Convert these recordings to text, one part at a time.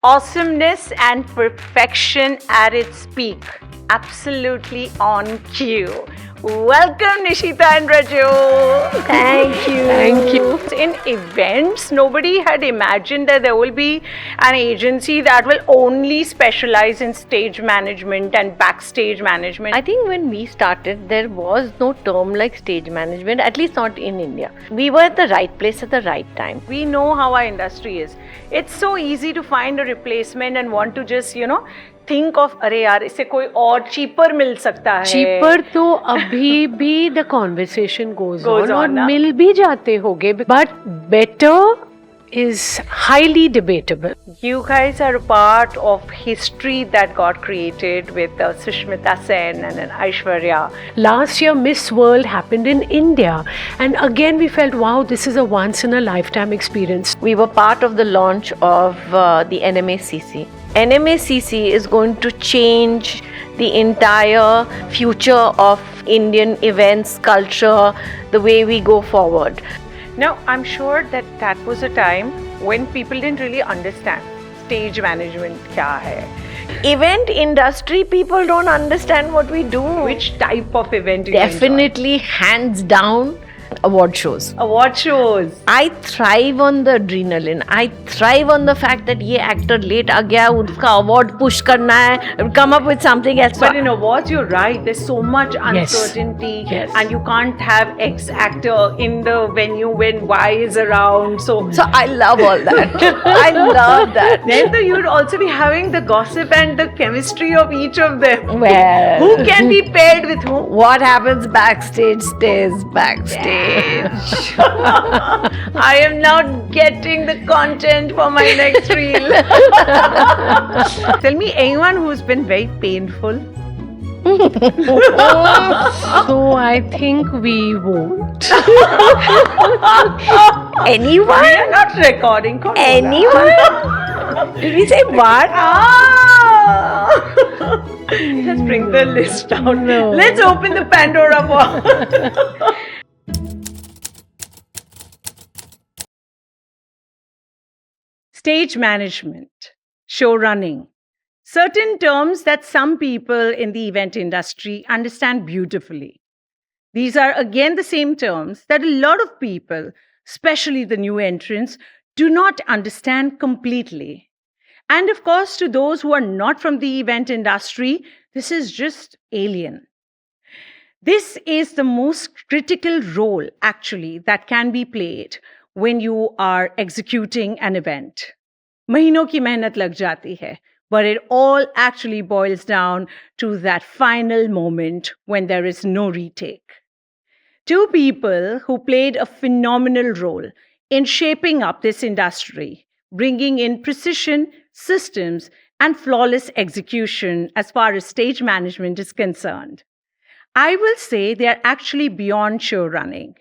Awesomeness and perfection at its peak. Absolutely on cue. Welcome, Nishita and Raju. Thank you. Thank you. In events, nobody had imagined that there will be an agency that will only specialize in stage management and backstage management. I think when we started, there was no term like stage management, at least not in India. We were at the right place at the right time. We know how our industry is. It's so easy to find a replacement and want to just, think of, अरे यार इससे कोई और cheaper मिल सकता है. Cheaper तो अभी भी the conversation goes Goes on और on, ना? मिल भी जाते होंगे but better is highly debatable. You guys are a part of history that got created with Sushmita Sen and Aishwarya. Last year Miss World happened in India and again we felt wow, this is a once in a lifetime experience. We were part of the launch of the NMACC. NMACC is going to change the entire future of Indian events, culture, the way we go forward. Now, I'm sure that was a time when people didn't really understand stage management kya hai. Event industry, people don't understand what we do. Which type of event you enjoy. Definitely, hands down, award shows. Award shows. I thrive on the adrenaline. I thrive on the fact that ये actor late आ गया, उसका award push करना है, come up with something else. But in awards, you're right. There's so much Yes. uncertainty, Yes. and you can't have X actor in the venue when Y is around. So I love all that. I love that. then you'd also be having the gossip and the chemistry of each of them. Well, Who can be paired with whom? what happens backstage stays backstage. I am now getting the content for my next reel. Tell me anyone who's been very painful. So I think we won't. Anyone? We are not recording. कौन बोला? Anyone? Did we say what? Ah! Let's bring the list down. No. Let's open the Pandora box. Stage management, show running, certain terms that some people in the event industry understand beautifully. These are again the same terms that a lot of people, especially the new entrants, do not understand completely. And of course, to those who are not from the event industry, this is just alien. This is the most critical role, actually, that can be played when you are executing an event. महीनों की मेहनत लग जाती है, but it all actually boils down to that final moment when there is no retake. Two people who played a phenomenal role in shaping up this industry, bringing in precision, systems, and flawless execution as far as stage management is concerned. I will say they are actually beyond show running.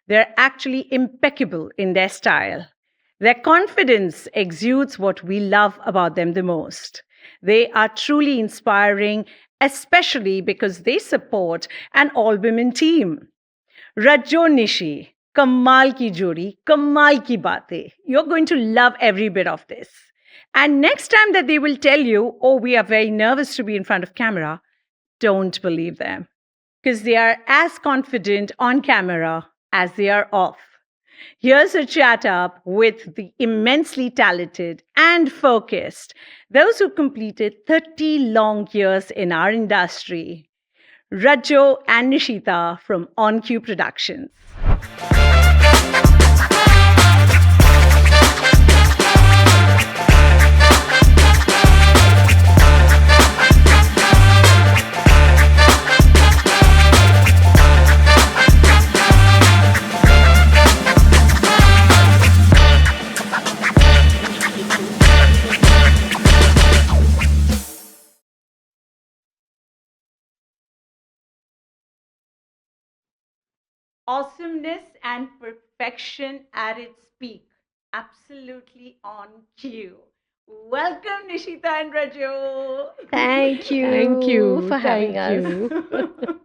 They're actually impeccable in their style. Their confidence exudes what we love about them the most. They are truly inspiring, especially because they support an all-women team. Raju Nishi, Kamal ki jodi, Kamal ki batein. You're going to love every bit of this. And next time that they will tell you, oh, we are very nervous to be in front of camera, don't believe them. Because they are as confident on camera as they are off. Here's a chat up with the immensely talented and focused, those who completed 30 long years in our industry, Raju and Nishita from On Cue Productions. Awesomeness and perfection at its peak. Absolutely on cue. Welcome, Nishita and Raju. Thank you. Thank you for having Thank us. you.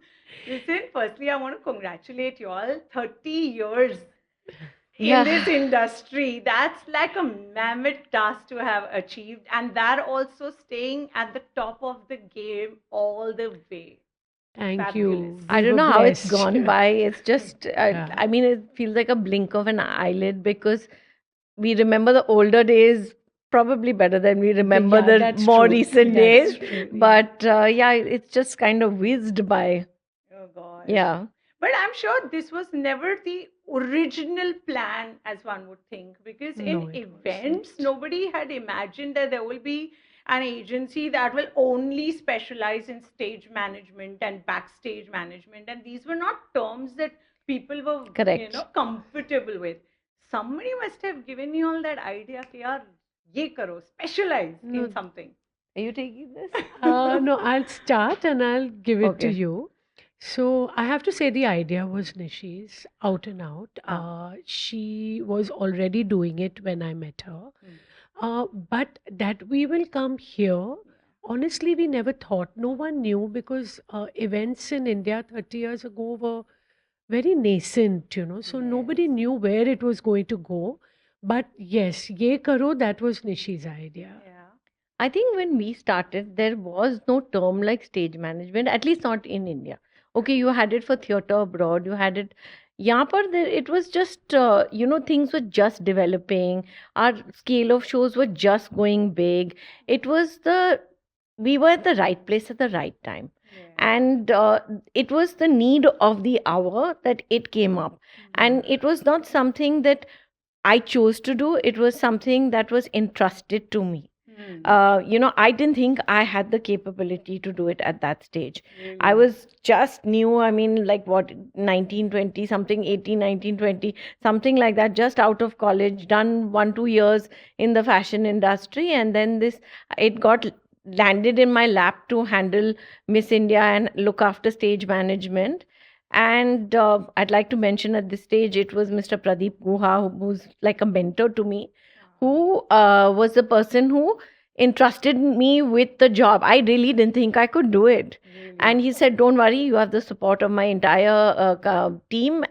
Listen, firstly, I want to congratulate you all. 30 years. in this industry. That's like a mammoth task to have achieved, and that also staying at the top of the game all the way. Thank Fabulous. you. I We don't were know how it's blessed. gone by. It's just, Yeah. I mean, it feels like a blink of an eyelid because we remember the older days probably better than we remember Yeah, the that's more true. recent That's days. true, yeah. But yeah, it's just kind of whizzed by. Oh gosh. Yeah. But I'm sure this was never the original plan, as one would think, because No, in it events, wasn't. nobody had imagined that there will be an agency that will only specialize in stage management and backstage management. And these were not terms that people were, Correct. comfortable with. Somebody must have given you all that idea, कि यार ये करो, specialize No. in something. Are you taking this? No, I'll start and I'll give it to Okay. you. So I have to say the idea was Nishi's out and out. She was already doing it when I met her. But that we will come here, honestly, we never thought. No one knew because events in India 30 years ago were very nascent, so nobody knew where it was going to go. But yes, Ye Karo, that was Nishi's idea. Yeah. I think when we started, there was no term like stage management, at least not in India. Okay, you had it for theatre abroad, you had it. यहाँ पर there, it was just, things were just developing. Our scale of shows were just going big. We were at the right place at the right time. And it was the need of the hour that it came up. And it was not something that I chose to do, it was something that was entrusted to me. I didn't think I had the capability to do it at that stage. I was just new. I mean, like what, 19, 20, something, 18, 19, 20, something like that, just out of college, done 1-2 years in the fashion industry. And then it got landed in my lap to handle Miss India and look after stage management. And I'd like to mention at this stage, it was Mr. Pradeep Guha, who's like a mentor to me, who was the person who entrusted me with the job. I really didn't think I could do it. And he said, don't worry, you have the support of my entire team,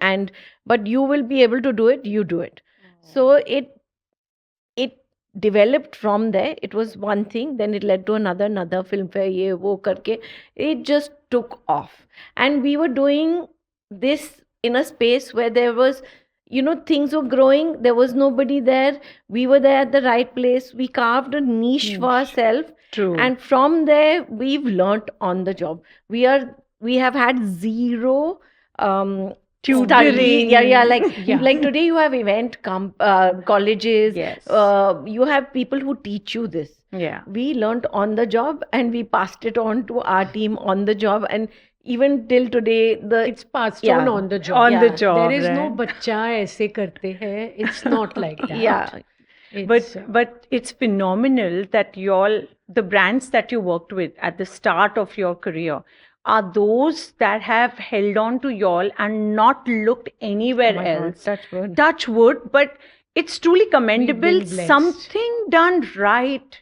but you will be able to do it, you do it. So it developed from there. It was one thing, then it led to another Filmfare, ye wo karke. It just took off. And we were doing this in a space where there was, things were growing. There was nobody there. We were there at the right place. We carved a niche for ourselves. True. And from there, we've learnt on the job. We have had zero Tutoring. Yeah. Yeah. Like today you have colleges. Yes. You have people who teach you this. Yeah. We learnt on the job and we passed it on to our team on the job, and even till today It's passed Yeah. on the job. On the Yeah. job. There is no right? bacha aise karte hai. It's not like that. yeah. It's, But it's phenomenal that the brands that you worked with at the start of your career are those that have held on to y'all and not looked anywhere my God, else. touch wood. Touch wood, but it's truly commendable. been blessed. Something done right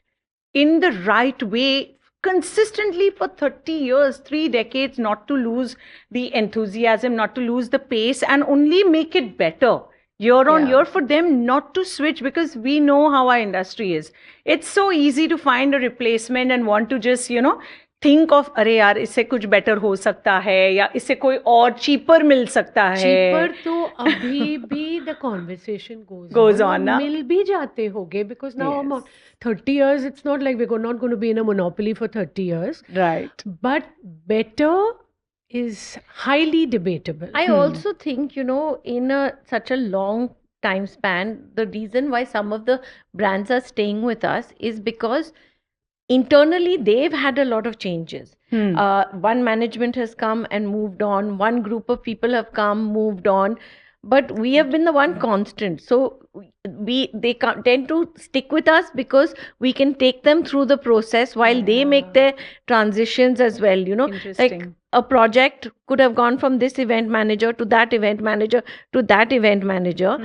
in the right way consistently for 30 years, 3 decades, not to lose the enthusiasm, not to lose the pace, and only make it better year on Yeah. year, for them not to switch, because we know how our industry is. It's so easy to find a replacement and want to just, think of, अरे यार इससे कुछ better हो सकता है, या इससे कोई और cheaper मिल सकता है. cheaper तो अभी भी the conversation Goes और on, ना? मिल भी जाते होंगे because now I'm on Yes. 30 years. It's not like we're not going to be in a monopoly for 30 years. Right. But better is highly debatable. I also think, in such a long time span, the reason why some of the brands are staying with us is because internally they've had a lot of changes. One management has come and moved on. One group of people have come, moved on. But we have been the one constant. So they tend to stick with us because we can take them through the process while they make their transitions as well. Like Interesting. a project could have gone from this event manager to that event manager to that event manager.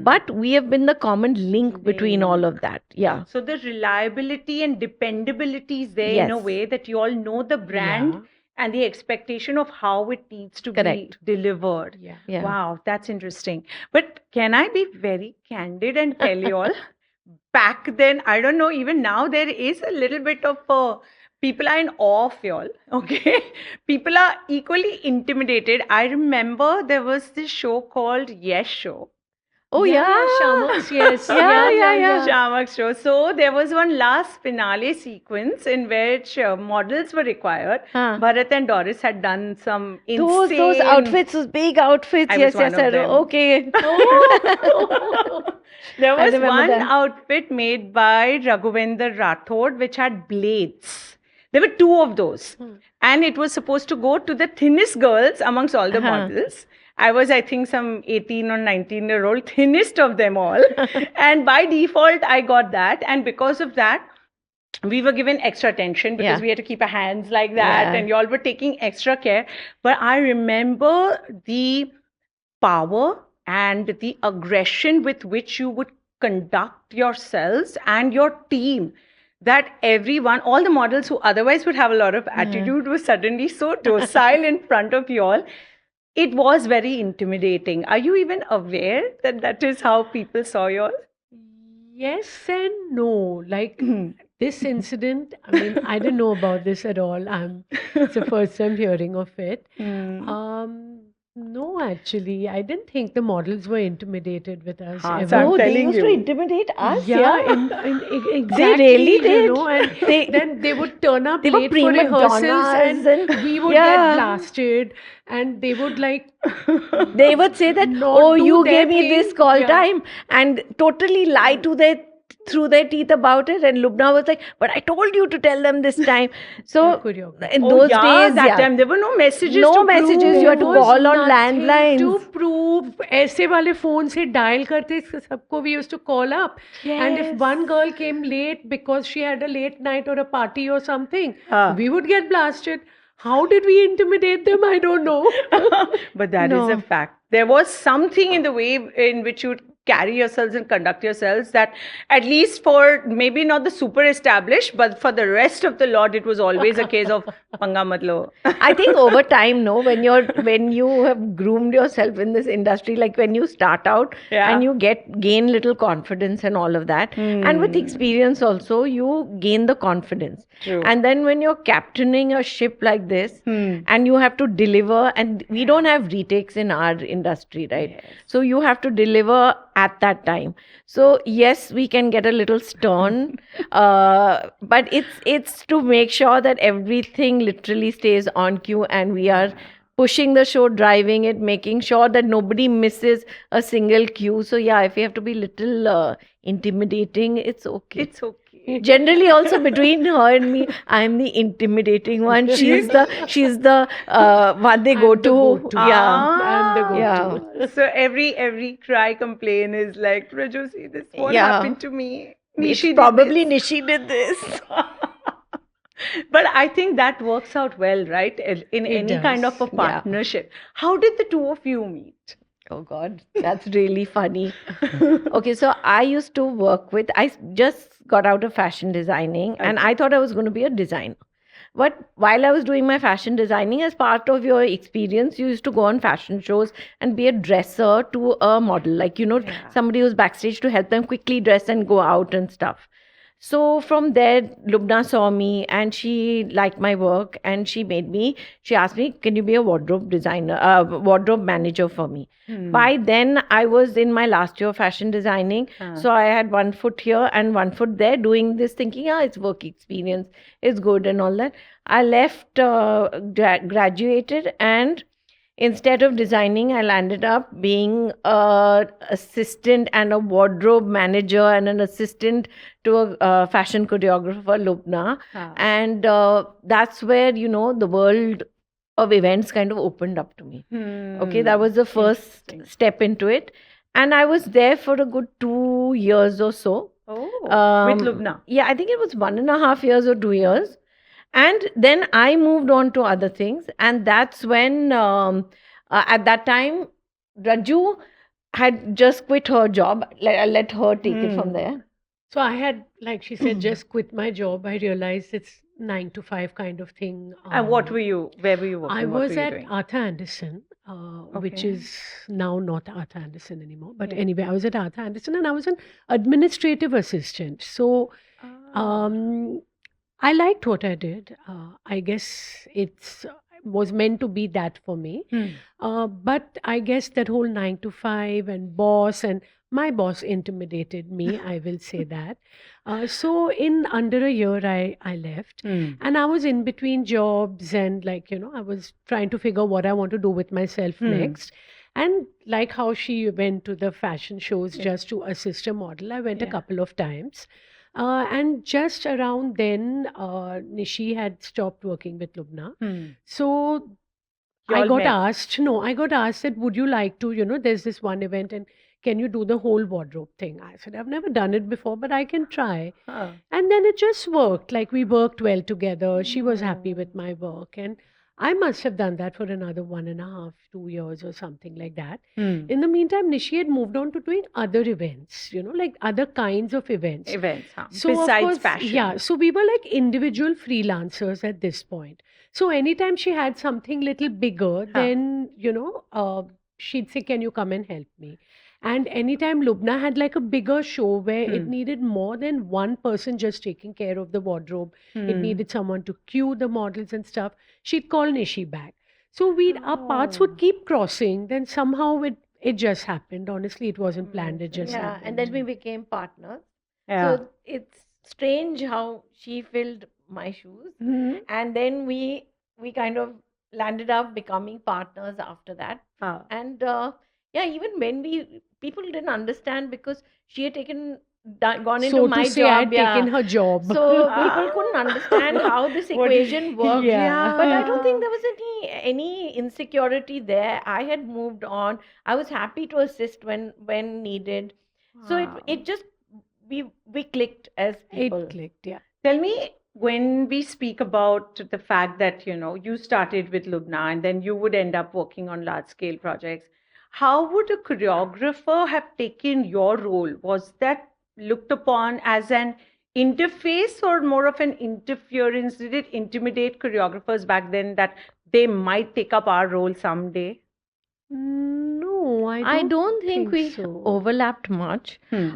But we have been the common link between all of that. Yeah. So the reliability and dependability is there in a Yes. way that you all know the brand and the expectation of how it needs to Correct. be delivered. Yeah. Yeah. Wow, that's interesting. But can I be very candid and tell you all? Back then, I don't know, even now, there is a little bit of people are in awe of y'all. Okay. People are equally intimidated. I remember there was this show called Yes Show. Oh yeah. Shamak's, yes. Yeah. Shamak's show. So there was one last finale sequence in which models were required. Huh. Bharat and Doris had done some Those insane. outfits, those big outfits. I Yes, was one yes, of them. okay. There I was remember one that. outfit made by Raghuvinder Rathod which had blades. There were two of those. And it was supposed to go to the thinnest girls amongst all the models. I was, I think, some 18 or 19-year-old, thinnest of them all. And by default, I got that. And because of that, we were given extra attention because Yeah. we had to keep our hands like that. Yeah. And y'all were taking extra care. But I remember the power and the aggression with which you would conduct yourselves and your team, that everyone, all the models who otherwise would have a lot of attitude, were suddenly so docile in front of you all. It was very intimidating. Are you even aware that that is how people saw you all? Yes and no. Like this incident, I mean, I didn't know about this at all. It's the first time hearing of it. No, actually, I didn't think the models were intimidated with us Huh, ever. so I'm Oh, they telling used to you. intimidate us. Yeah, exactly. really You did. know, and then they would turn up They were late for prima rehearsals, donnas and and- we would Yeah. get blasted, and they would like They would say that, not oh, do you their gave me this thing. call Yeah. time, and totally lie to their through their teeth about it. And Lubna was like, but I told you to tell them this time. So choreography. in Oh, those yeah, days, that yeah. time there were no messages. No to messages, prove. you had to There was call on nothing landlines. to prove. ऐसे वाले phone से dial करते सबको we used to call up. And if Yes. one girl came late because she had a late night or a party or something, Ah. we would get blasted. How did we intimidate them? I don't know. But that is a No. fact. There was something in the way in which you carry yourselves and conduct yourselves that, at least for maybe not the super established, but for the rest of the lot, it was always a case of panga mat lo. I think over time, no, when you have groomed yourself in this industry, like when you start out Yeah. and you gain little confidence and all of that, and with experience also, you gain the confidence. True. And then when you're captaining a ship like this, and you have to deliver, and we don't have retakes in our industry, right? So you have to deliver at that time. So yes, we can get a little stern, but it's to make sure that everything literally stays on cue, and we are pushing the show, driving it, making sure that nobody misses a single cue. So yeah, if we have to be little intimidating, it's okay. It's okay. Generally, also between her and me, I'm the intimidating one. She's the one they go I'm the to. go-to. Yeah. I'm the go-to. Yeah. So every cry complain is like, Rajosi, this what Yeah. happened to me? It's Nishi did probably this." Nishi did this. But I think that works out well, right? In It any kind does, of a yeah. partnership. How did the two of you meet? Oh God, that's really funny. Okay, so I used to work with, I just got out of fashion designing, and I thought I was going to be a designer. But while I was doing my fashion designing, as part of your experience, you used to go on fashion shows and be a dresser to a model, like, somebody who's backstage to help them quickly dress and go out and stuff. So from there, Lubna saw me and she liked my work, and she asked me, can you be a wardrobe designer, wardrobe manager for me? By then, I was in my last year of fashion designing. So I had one foot here and one foot there doing this, thinking, it's work experience, it's good and all that. I left, graduated, and instead of designing, I landed up being an assistant and a wardrobe manager and an assistant to a fashion choreographer, Lubna. And that's where, the world of events kind of opened up to me. Okay, that was the first step into it. And I was there for a good 2 years or so. With Lubna. Yeah, I think it was 1.5 years or 2 years. And then I moved on to other things. And that's when, at that time, Raju had just quit her job. I let her take it from there. So I had, like she said, just quit my job. I realized it's 9 to 5 kind of thing. And what were you? Where were you I working? What were was you at doing? Arthur Anderson, which Okay. is now not Arthur Anderson anymore. But Yeah. anyway, I was at Arthur Anderson and I was an administrative assistant. So Ah. um, I liked what I did. I guess it's was meant to be that for me. Hmm. But I guess that whole 9 to 5 and boss and my boss intimidated me. I will say that. So in under a year, I left, Hmm. and I was in between jobs and I was trying to figure what I want to do with myself next. And like how she went to the fashion shows Yeah. just to assist a model, I went a Yeah. couple of times. And just around then, Nishi had stopped working with Lubna. Hmm. So You I all got met. asked, no, I got asked that, would you like to, there's this one event and can you do the whole wardrobe thing? I said, I've never done it before, but I can try. Huh. And then it just worked. Like we worked well together. She was happy with my work. And I must have done that for another 1.5, 2 years or something like that. Hmm. In the meantime, Nishi had moved on to doing other events, like other kinds of events. Events, huh? So of Besides course, fashion. yeah. So we were like individual freelancers at this point. So anytime she had something little bigger, then she'd say, "Can you come and help me?" And anytime Lubna had like a bigger show where it Hmm. needed more than one person just taking care of the wardrobe, it Hmm. needed someone to cue the models and stuff, she'd call Nishi back. So our paths Oh. would keep crossing. Then somehow it just happened. Honestly, it wasn't planned. It just Yeah, and then happened. we became partners. Yeah. So it's strange how she filled my shoes, Mhm. and then we kind of landed up becoming partners after that. Huh. And yeah, even when people didn't understand because she had gone into So my to say, I job, had taken her job. so people couldn't understand how this What do you- equation worked. Yeah. But I don't think there was any insecurity there. I had moved on. I was happy to assist when needed. So Wow. it just we clicked as people. It clicked, yeah. Tell me, when we speak about the fact that you started with Lubna and then you would end up working on large scale projects, how would a choreographer have taken your role? Was that looked upon as an interface or more of an interference? Did it intimidate choreographers back then that they might take up our role someday? No, I I don't think we so. overlapped much. Hmm.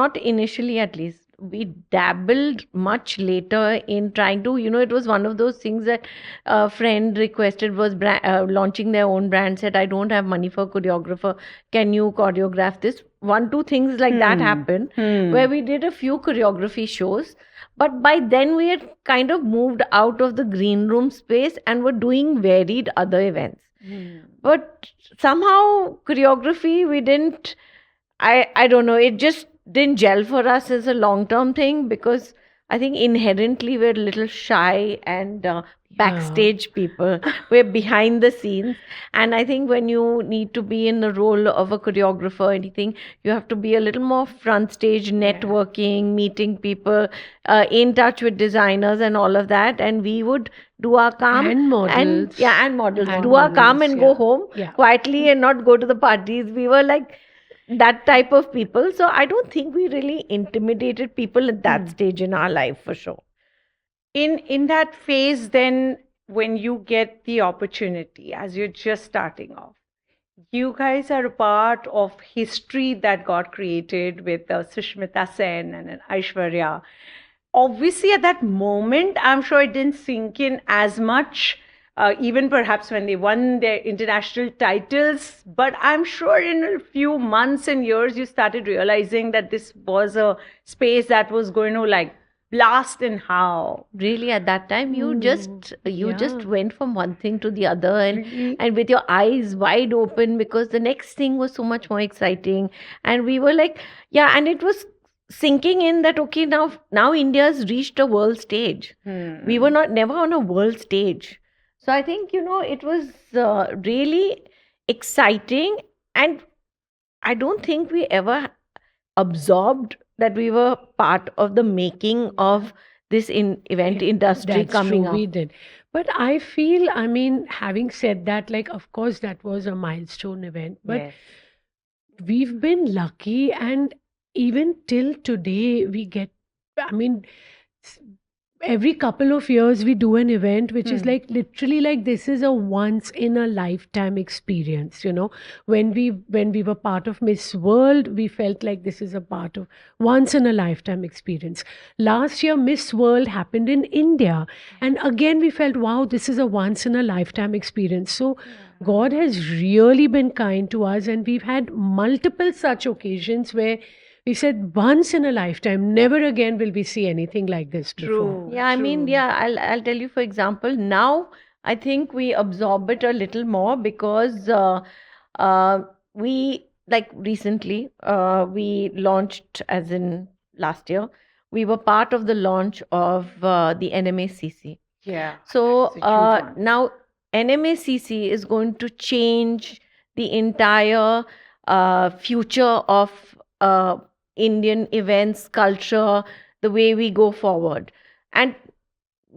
Not initially, at least. We dabbled much later in trying to, it was one of those things that a friend requested was launching their own brand, said, I don't have money for choreographer. Can you choreograph this? 1, 2 things like that happened where we did a few choreography shows. But by then we had kind of moved out of the green room space and were doing varied other events. But somehow choreography, we didn't, I don't know, it just didn't gel for us as a long-term thing because I think inherently we're a little shy and backstage people. We're behind the scenes. And I think when you need to be in the role of a choreographer or anything, you have to be a little more front stage, networking, meeting people, in touch with designers and all of that. And we would do our calm And models. and models. And Do our calm models, and go yeah. home Yeah. quietly and not go to the parties. We were like that type of people. So I don't think we really intimidated people at that stage in our life for sure. In that phase, then when you get the opportunity as you're just starting off, you guys are a part of history that got created with Sushmita Sen and Aishwarya. Obviously, at that moment, I'm sure it didn't sink in as much, even perhaps when they won their international titles. But I'm sure in a few months and years, you started realizing that this was a space that was going to like blast and how. Really, at that time, you just yeah. went from one thing to the other Really? and with your eyes wide open because the next thing was so much more exciting. And we were like, yeah, and it was sinking in that okay, now India's reached a world stage. We were never on a world stage. So I think it was really exciting, and I don't think we ever absorbed that we were part of the making of this event industry That's coming true, up. we did. But I feel, I mean, having said that, like, of course, that was a milestone event, but Yes. we've been lucky, and even till today, we get, I mean, s- every couple of years we do an event which is like literally like this is a once in a lifetime experience, you know. When we were part of Miss World, we felt like this is a part of once in a lifetime experience. Last year Miss World happened in India, and again we felt, wow, this is a once in a lifetime experience. So God has really been kind to us, and we've had multiple such occasions where we said, once in a lifetime, never again will we see anything like this before. True. Yeah, I mean, true. yeah, I'll tell you, for example, now I think we absorb it a little more because uh, we, like, recently we launched, as in last year, we were part of the launch of the NMACC. Yeah. So It's a huge one. now NMACC is going to change the entire future of Indian events, culture, the way we go forward. And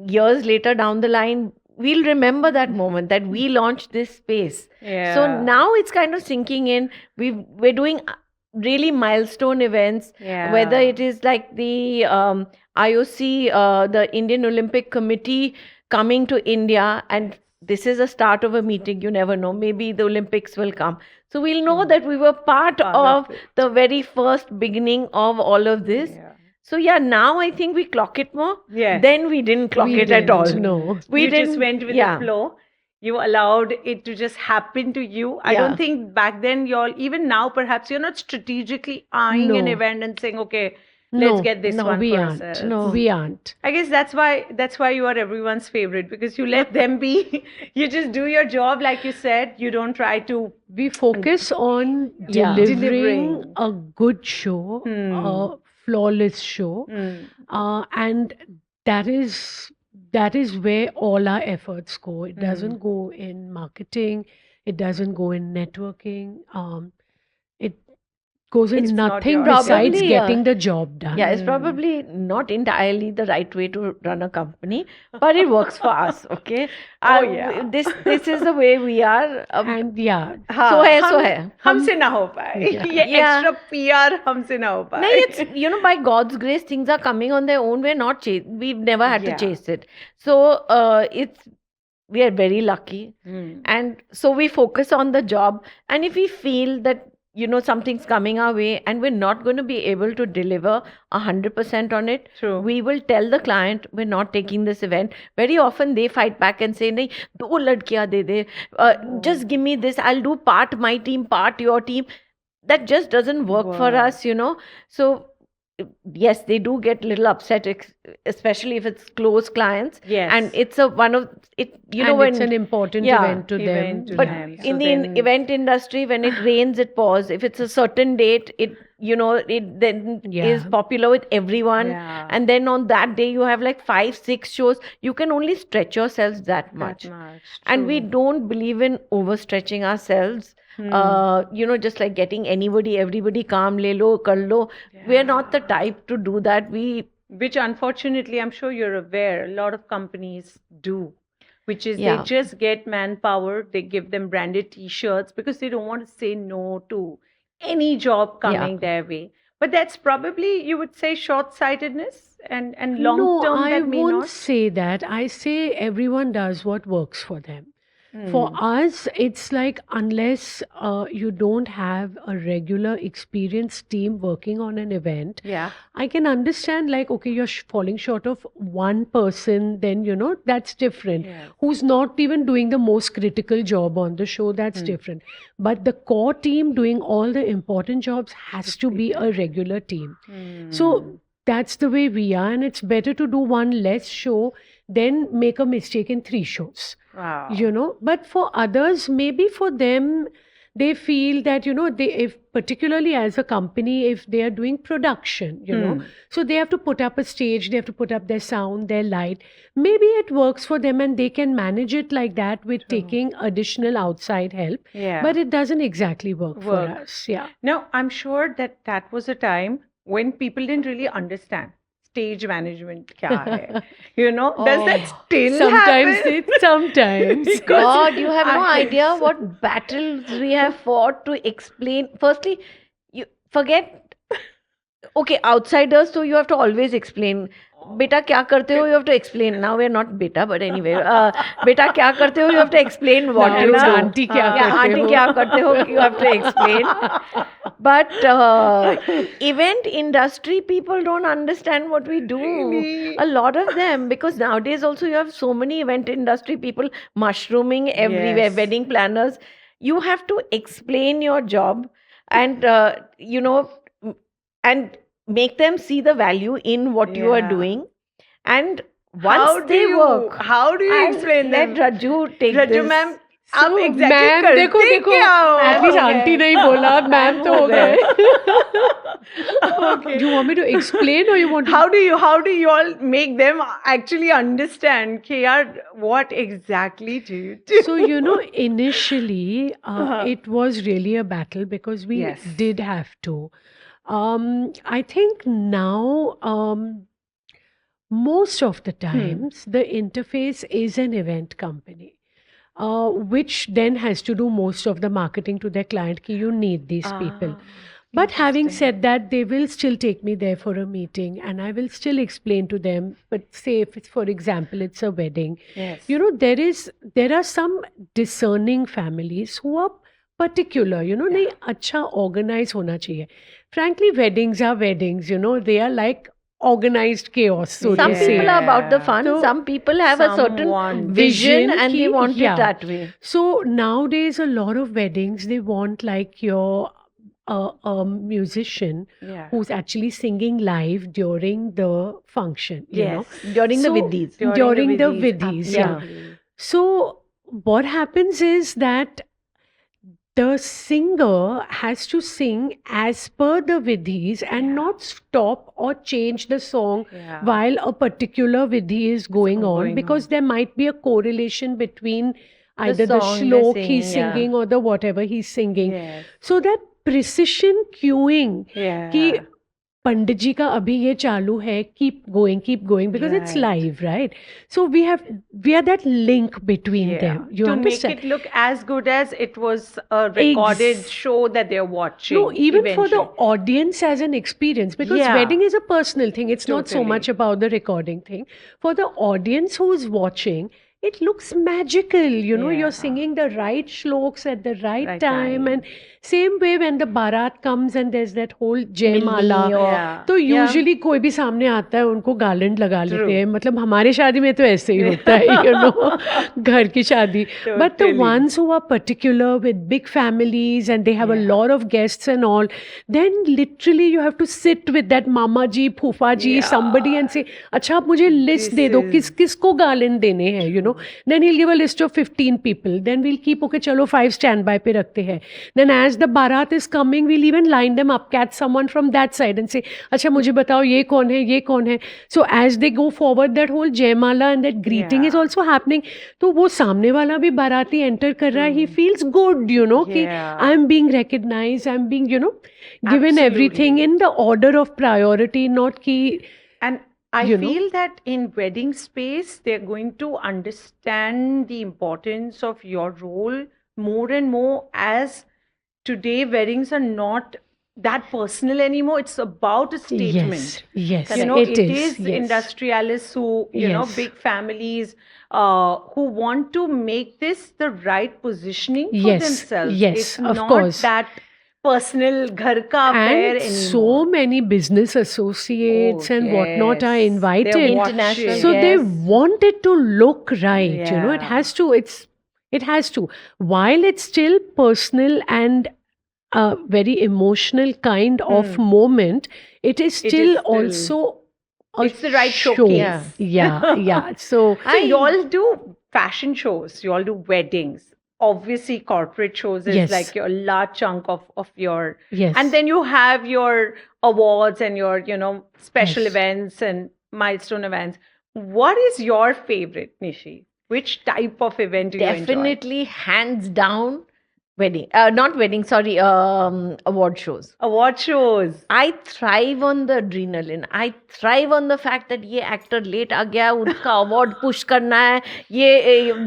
years later down the line, we'll remember that moment that we launched this space. Yeah. So now it's kind of sinking in. We're doing really milestone events, whether it is like the IOC, the Indian Olympic Committee coming to India, and this is a start of a meeting. You never know. Maybe the Olympics will come. So we'll know that we were part of it. the very first beginning of all of this. Yeah. So yeah, now I think we clock it more. Yes. Then we didn't clock We it at all. didn't, no. We you didn't. just went with yeah. the flow. You allowed it to just happen to you. I Yeah. don't think back then y'all, even now perhaps you're not strategically eyeing an No. event and saying, okay, No, let's get this no, one we for aren't. ourselves. No. We aren't. I guess that's why you are everyone's favorite, because you let them be. You just do your job, like you said. You don't try to. We focus on Yeah. delivering Delivering. a good show, a flawless show, and that is where all our efforts go. It doesn't go in marketing, it doesn't go in networking, it goes in It's not nothing your- besides Probably, getting the job done. Yeah, it's probably not entirely the right way to run a company, but it works for us. Okay. Oh, yeah. This is the way we are. And yeah, हाँ, So है, so हम- है. हमसे ना हो पाए. Yeah. ये Yeah. extra PR हमसे ना हो पाए. No, it's by God's grace, things are coming on their own. We've never had Yeah. to chase it. So we are very lucky. And so we focus on the job. And if we feel that, something's coming our way and we're not going to be able to deliver 100% on it, True. we will tell the client we're not taking this event. Very often they fight back and say, nahi, 2 ladkiyan de de. Just give me this. I'll do part my team, part your team. That just doesn't work for Wow. us, So yes, they do get a little upset, especially if it's close clients. Yes. And it's one of it. and When it's an important Yeah. event to Event them. to but them. Yeah. So in the then- event industry, when it rains, it pours. If it's a certain date, it then Yeah. is popular with everyone. Yeah. And then on that day, you have like 5-6 shows. You can only stretch yourselves that much. And we True. don't believe in overstretching ourselves. Just like getting everybody calm, le lo, kar lo. We're not the type to do that. Which unfortunately, I'm sure you're aware, a lot of companies do. Which is Yeah. they just get manpower, they give them branded T-shirts because they don't want to say no to any job coming their way. But that's probably, you would say, short-sightedness and long No, term I that may won't not. say that. I say everyone does what works for them. For us, it's like unless you don't have a regular experienced team working on an event, Yeah. I can understand, like, okay, you're falling short of one person, then, that's different. Yes. Who's not even doing the most critical job on the show, that's different. But the core team doing all the important jobs has to be a regular team. So that's the way we are, and it's better to do one less show than make a mistake in 3 shows. Wow. But for others, maybe for them, they feel that, they, if particularly as a company, if they are doing production, so they have to put up a stage, they have to put up their sound, their light. Maybe it works for them and they can manage it like that with taking additional outside help. Yeah. But it doesn't exactly work for Work. us. Yeah. Now, I'm sure that was a time when people didn't really understand stage management kya hai. Does that still Sometimes happen? sometimes. Because God, you have no I- idea what battles we have fought to explain. Firstly, you forget Okay, outsiders, so you have to always explain. Beta kya karte ho? You have to explain. Now we're not beta, but anyway, beta kya karte ho? You have to explain what Now you it's do. auntie kya Yeah, karte auntie ho? kya karte ho? You have to explain. But event industry people don't understand what we do. Really? A lot of them, because nowadays also you have so many event industry people mushrooming everywhere, Yes. wedding planners. You have to explain your job and and make them see the value in what you are Yeah. doing. And How once do they you work, how do you I'll explain let them? Raju take Raju this. ma'am, So, आप exactly ma'am करते देखो देखो क्या हो? At least aunty नहीं बोला ma'am तो हो गए Okay. You want me to explain or you want to How do you all make them actually understand कि यार what exactly do you do? So, initially it was really a battle because we Yes. did have to. I think now most of the times the interface is an event company. Which then has to do most of the marketing to their client ki you need these people. But having said that, they will still take me there for a meeting and I will still explain to them. But say if it's, for example, it's a wedding, Yes. there are some discerning families who are particular, नहीं अच्छा organize होना चाहिए. Frankly, weddings are weddings, they are like organized chaos, so Some to say. people are about the fun. So, some people have a certain someone- vision and they ki- want yeah. it that way. So nowadays, a lot of weddings, they want like your musician Yeah. who's actually singing live during the function, you know. Yes. During the So, vidhis. During the vidhis, yeah. absolutely. So what happens is that the singer has to sing as per the vidhis and not stop or change the song Yeah. while a particular vidhi is going on, going because on. there might be a correlation between either the song they're shlok he's singing, yeah. singing or the whatever he's singing. Yes. So that precision cueing Yeah. कि पंडित जी का अभी ये चालू है, keep going because it's Right. live, right? So we are that link between Yeah. them. You to understand? make it look as good as it was a recorded Ex- show that they're watching. No, even for the eventually. audience as an experience, because Yeah. wedding is a personal thing. It's not so Totally. much about the recording thing. For the audience who is watching, it looks magical. You're Yeah. singing the right shloks at the right Right time. time. And same way when the barat comes and there's that whole Jaymala. Milni or- Yeah. तो usually कोई भी सामने आता है उनको garland लगा लेते True. हैं. मतलब हमारे शादी में तो ऐसे ही होता है, घर की शादी. But the Totally. ones who are particular with big families and they have a Yeah. lot of guests and all, then literally you have to sit with that mama ji, phufa ji, Yeah. somebody and say, अच्छा आप मुझे list This दे दो, is- किसको garland देने हैं, Then he'll give a list of 15 people. Then we'll keep, okay, चलो 5 standby पे रखते हैं. Then as the barat is coming, we'll even line them up, catch someone from that side and say, अच्छा मुझे बताओ ये कौन है. So as they go forward, that whole Jaymala and that greeting Yeah. is also happening. तो वो सामने वाला भी बाराती enter कर रहा है, he feels good, कि Yeah. I'm being recognized, I'm being, given everything Absolutely. in the order of priority, not कि And I You know? feel that in wedding space, they're going to understand the importance of your role more and more, as today weddings are not that personal anymore. It's about a statement. Yes, You know, it is yes. industrialists who, Yes. big families who want to make this the right positioning for Yes, themselves. yes, It's of not course. that personal ghar ka affair And anymore. so many business associates Oh, and whatnot are yes. invited. They're International watching. So they Yes. want it to look right, it Yeah. has to, it has to. While it's still personal and a very emotional kind of moment, it is It still is still- also a It's the right show. showcase. Yeah. So So you all do fashion shows, you all do weddings. Obviously, corporate shows is Yes. like your large chunk of your, yes. and then you have your awards and your, special Yes. events and milestone events. What is your favorite, Nishi? Which type of event do you enjoy? Definitely, hands down, award shows. Award shows. I thrive on the adrenaline. I thrive on the fact that ये actor late आ गया, उसका award push करना है.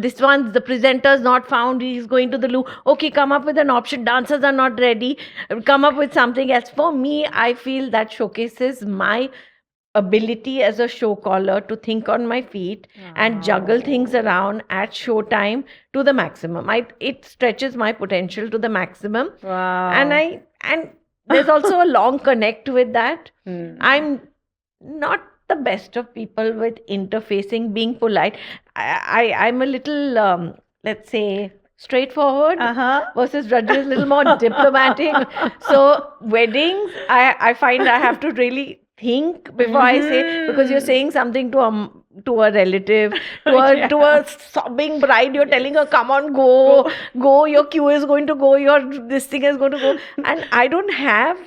This one, the presenter's not found. He's going to the loo. Okay, come up with an option. Dancers are not ready. Come up with something else. For me, I feel that showcases my ability as a show caller to think on my feet and juggle things around at showtime to the maximum. It stretches my potential to the maximum. Wow. And there's also a long connect with that. I'm not the best of people with interfacing, being polite. I'm a little, let's say, straightforward versus Rajni is a little more diplomatic. So weddings, I find I have to really think before I say, because you're saying something to a relative, to a sobbing bride, you're telling her, come on, go, your queue is going to go, this thing is going to go. And I don't have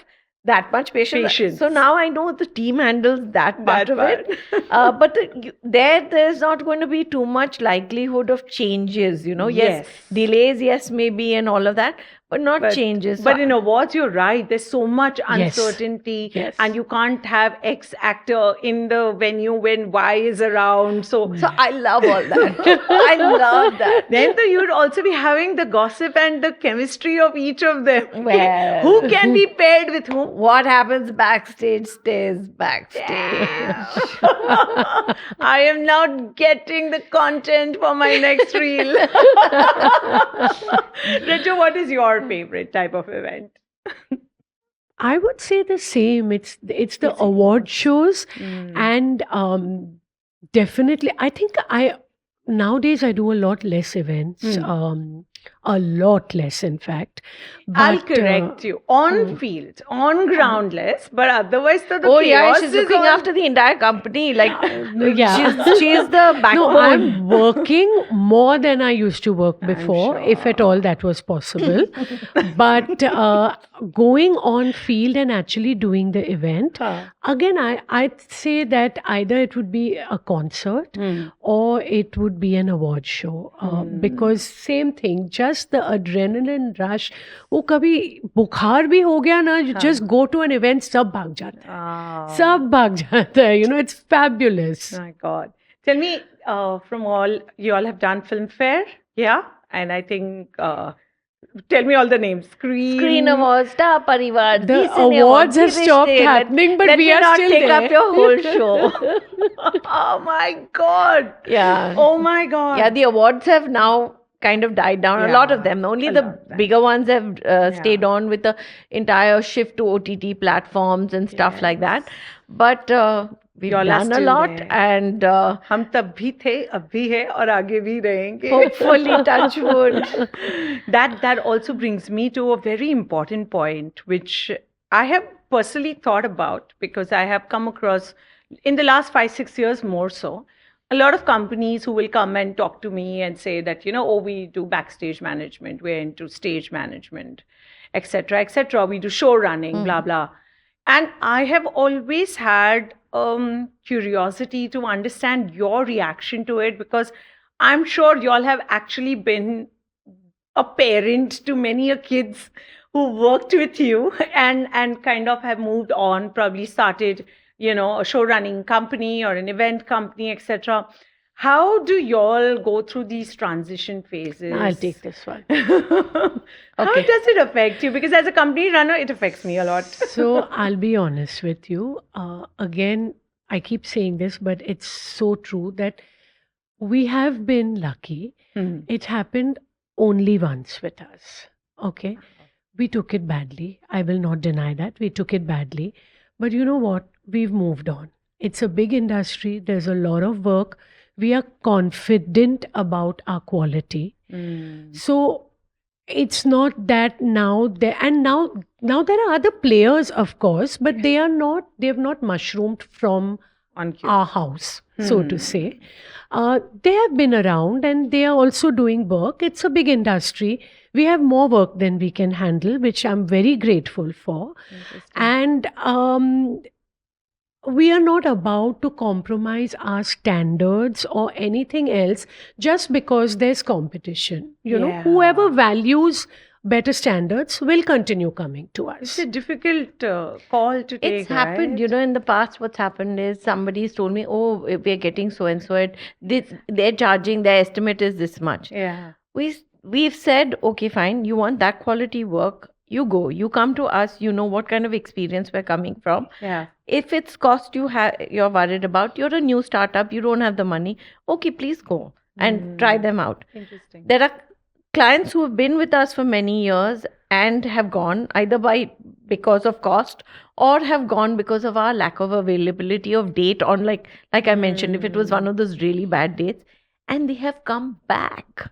that much patience. So now I know the team handles that part of it. But there's not going to be too much likelihood of changes, Yes, delays, yes, maybe, and all of that. But not changes. But in awards, you're right. There's so much uncertainty. Yes. And you can't have X actor in the venue when Y is around. So I love all that. I love that. Then you'd also be having the gossip and the chemistry of each of them. Well, who can be paired with whom? What happens backstage stays backstage. I am not getting the content for my next reel. Raju, what is your favorite type of event? I would say the same. It's the award shows, and definitely, I think nowadays I do a lot less events. A lot less, in fact. I'll But, correct you. On field, on ground less, but otherwise, the Oh yeah, chaos she's is looking on- after the entire company. Like Yeah. she's the backbone. No, I'm working more than I used to work before, if at all that was possible. But going on field and actually doing the event, again, I'd say that either it would be a concert or it would be an award show. Because same thing, just the adrenaline rush. वो कभी बुखार भी हो गया ना, you just go to an event, सब भाग जाता है. सब भाग जाता है. It's fabulous. My God. Tell me, from all, you all have done Filmfare, yeah? And I think, tell me all the names. Screen Awards, Star Parivar, The Zee Cine awards have Zee stopped Rishte. happening, but Let we me are not still take there. up your whole show. Oh my God. Yeah. Oh my God. Yeah, the awards have now kind of died down. A lot of them. Only a the lot of them. bigger ones have stayed on with the entire shift to OTT platforms and stuff like that. But we've You all are done a still lot, there. and हम तब भी थे, अब भी है और आगे भी रहेंगे. hopefully, touch wood. That also brings me to a very important point, which I have personally thought about because I have come across in the last 5-6 years more so. A lot of companies who will come and talk to me and say that, we do backstage management, we're into stage management, etc., etc. We do show running, blah, blah. And I have always had curiosity to understand your reaction to it because I'm sure you all have actually been a parent to many kids who worked with you and kind of have moved on, probably started, a show running company or an event company, etc. How do y'all go through these transition phases? I'll take this one. How does it affect you? Because as a company runner, it affects me a lot. So I'll be honest with you. Again, I keep saying this, but it's so true that we have been lucky. It happened only once with us. Okay. We took it badly. I will not deny that. We took it badly. But you know what? We've moved on. It's a big industry. There's a lot of work. We are confident about our quality. So it's not that now there are other players, of course, but they've not mushroomed from On cue. our house, so to say. They have been around and they are also doing work. It's a big industry. We have more work than we can handle, which I'm very grateful for. And we are not about to compromise our standards or anything else just because there's competition. Yeah. Whoever values better standards will continue coming to It's us. a difficult call to take. It's happened, right? in the past, what's happened is somebody's told me, oh, we're getting so and so, and they're charging, their estimate is this much. Yeah. We've said, okay, fine, you want that quality work, you go, you come to us, you know what kind of experience we're coming from. Yeah. If it's cost you're worried about, you're a new startup, you don't have the money, okay, please go and try them out. Interesting. There are clients who have been with us for many years and have gone either because of cost, or have gone because of our lack of availability of date on, like I mentioned, if it was one of those really bad dates, and they have come back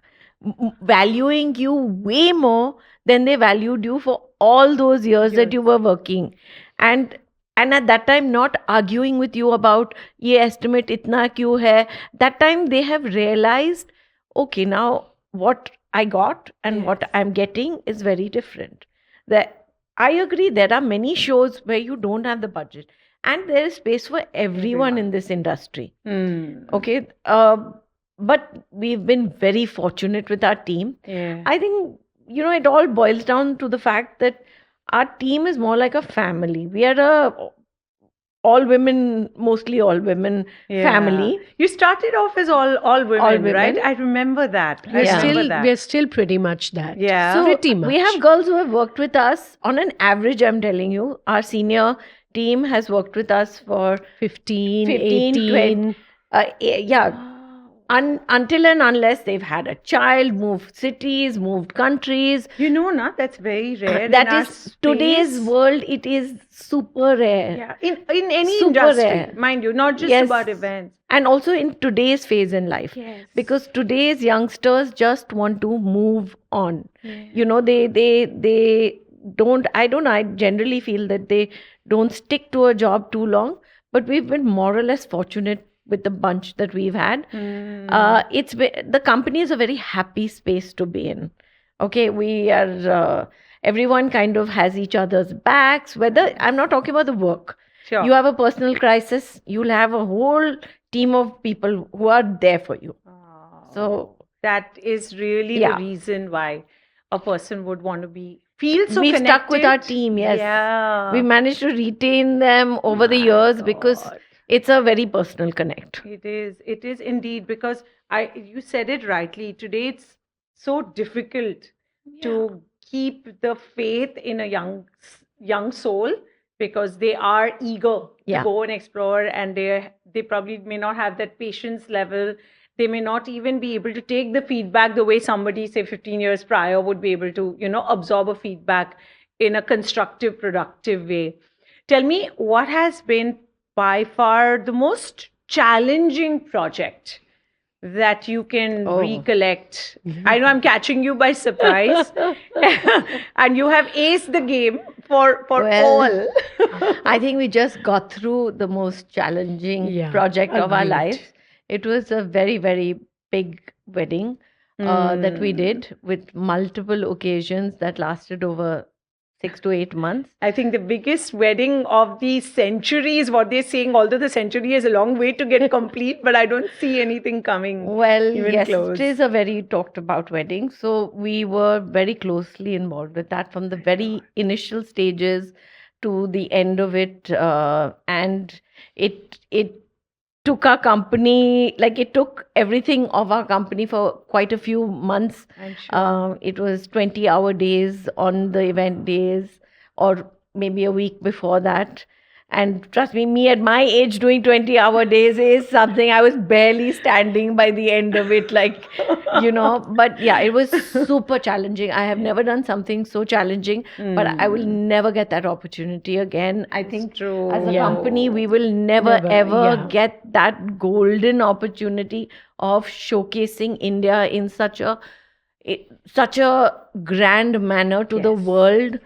valuing you way more than they valued you for all those years that you were working, and at that time not arguing with you about ye estimate itna kyun hai. That time they have realized, okay, now what I got and what I'm getting is very different. That I agree, there are many shows where you don't have the budget, and there is space for everyone in this industry. Okay, but we've been very fortunate with our team. Yeah. I think, it all boils down to the fact that our team is more like a family. We are mostly all women family. You started off as all women, women. right? I remember that. We're still pretty much that. Yeah. So pretty much. we have girls who have worked with us on an average, I'm telling you. Our senior team has worked with us for 15, 15, 18. 20, until and unless they've had a child, moved cities, moved countries. That's very rare. That in our is today's space. world. It is super rare. Yeah, in any Super industry, rare. mind you, not just Yes. about events. And also in today's phase in life. Yes. Because today's youngsters just want to move on. They don't, I don't know, I generally feel that they don't stick to a job too long, but we've been more or less fortunate with the bunch that we've had. The company is a very happy space to be in. Okay, we are, everyone kind of has each other's backs, whether, I'm not talking about the work. Sure. You have a personal crisis, you'll have a whole team of people who are there for you. So that is really Yeah. the reason why a person would want to feel so we've connected. stuck with our team, yes. Yeah. We managed to retain them over the years because God. it's a very personal connect. It is indeed, because you said it rightly. Today it's so difficult to keep the faith in a young soul, because they are eager Yeah. to go and explore, and they probably may not have that patience level. They may not even be able to take the feedback the way somebody, say 15 years prior, would be able to, absorb a feedback in a constructive, productive way. Tell me, what has been by far the most challenging project that you can recollect? I know I'm catching you by surprise, and you have aced the game for Well, all. I think we just got through the most challenging Yeah, project of our agreed. lives. It was a very, very big wedding that we did with multiple occasions that lasted over 6 to 8 months. I think the biggest wedding of the century is what they're saying, although the century is a long way to get complete, but I don't see anything coming. Well, even yes, close. it is a very talked about wedding. So we were very closely involved with that from the very initial stages to the end of it. And it took our company, like it took everything of our company for quite a few months. I'm sure. It was 20-hour days on the event days, or maybe a week before that. And trust me at my age doing 20-hour days is something I was barely standing by the end of it, But yeah, it was super challenging. I have never done something so challenging, but I will never get that opportunity again. I think true. as a Yeah. company, we will never ever yeah. get that golden opportunity of showcasing India in such a grand manner to the Yes. world.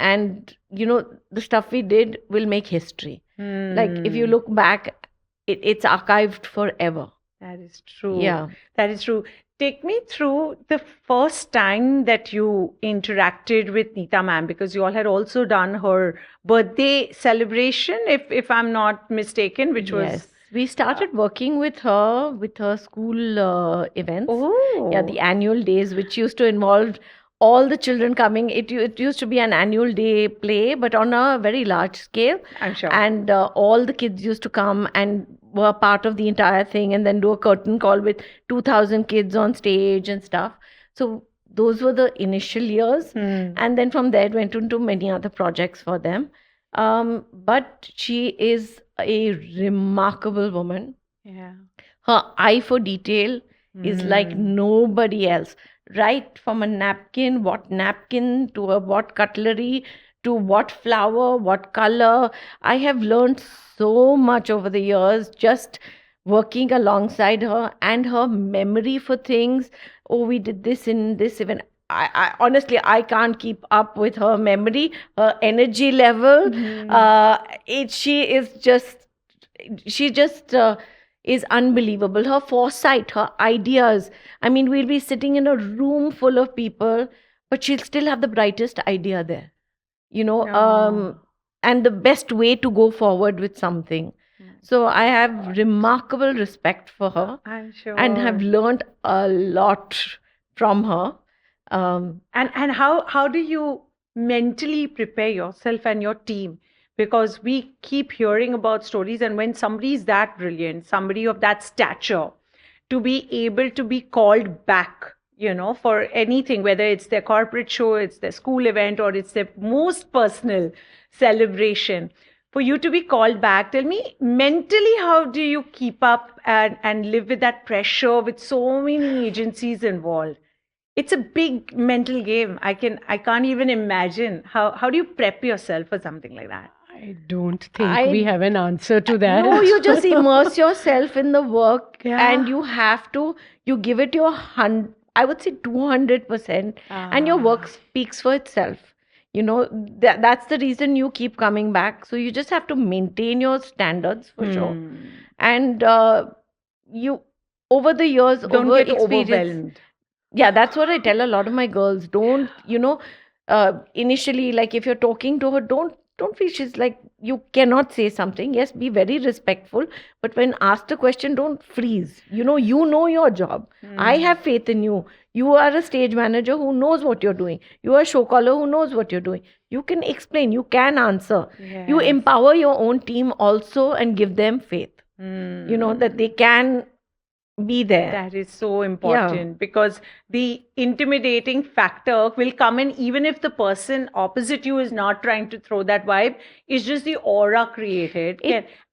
And the stuff we did will make history. Like if you look back, it's archived forever. That is true. Yeah. That is true. Take me through the first time that you interacted with Neeta ma'am, because you all had also done her birthday celebration, if I'm not mistaken, which was. Yes. We started working with her school events. Oh. Yeah, the annual days, which used to involve all the children coming. It used to be an annual day play, but on a very large scale. I'm sure. And all the kids used to come and were part of the entire thing, and then do a curtain call with 2,000 kids on stage and stuff. So those were the initial years. And then from there it went into many other projects for them. But she is a remarkable woman. Yeah. Her eye for detail is like nobody else. Right from a napkin, what napkin, to a what cutlery, to what flower, what color. I have learned so much over the years just working alongside her, and her memory for things. Oh, we did this in this event. I honestly, I can't keep up with her memory, her energy level. She just is unbelievable. Her foresight, her ideas. I mean, we'll be sitting in a room full of people, but she'll still have the brightest idea there. And the best way to go forward with something. So I have remarkable respect for her, I'm sure. and have learned a lot from her. And how do you mentally prepare yourself and your team? Because we keep hearing about stories, and when somebody is that brilliant, somebody of that stature, to be able to be called back, for anything, whether it's their corporate show, it's their school event, or it's their most personal celebration, for you to be called back, tell me, mentally, how do you keep up and live with that pressure with so many agencies involved? It's a big mental game. I can't even imagine. How do you prep yourself for something like that? I don't think we have an answer to that. No, you just immerse yourself in the work, Yeah. and you give it your I would say 200%, and your work speaks for itself. That's the reason you keep coming back. So you just have to maintain your standards for sure. And you, over the years, Don't over get experience. overwhelmed. Yeah, that's what I tell a lot of my girls. Don't, initially, like if you're talking to her, don't feel she's like, you cannot say something. Yes, be very respectful. But when asked a question, don't freeze. You know your job. I have faith in you. You are a stage manager who knows what you're doing. You are a show caller who knows what you're doing. You can explain. You can answer. You Yes. empower your own team also, and give them faith. That they can be there. That is so important, because the intimidating factor will come in even if the person opposite you is not trying to throw that vibe. It's just the aura created.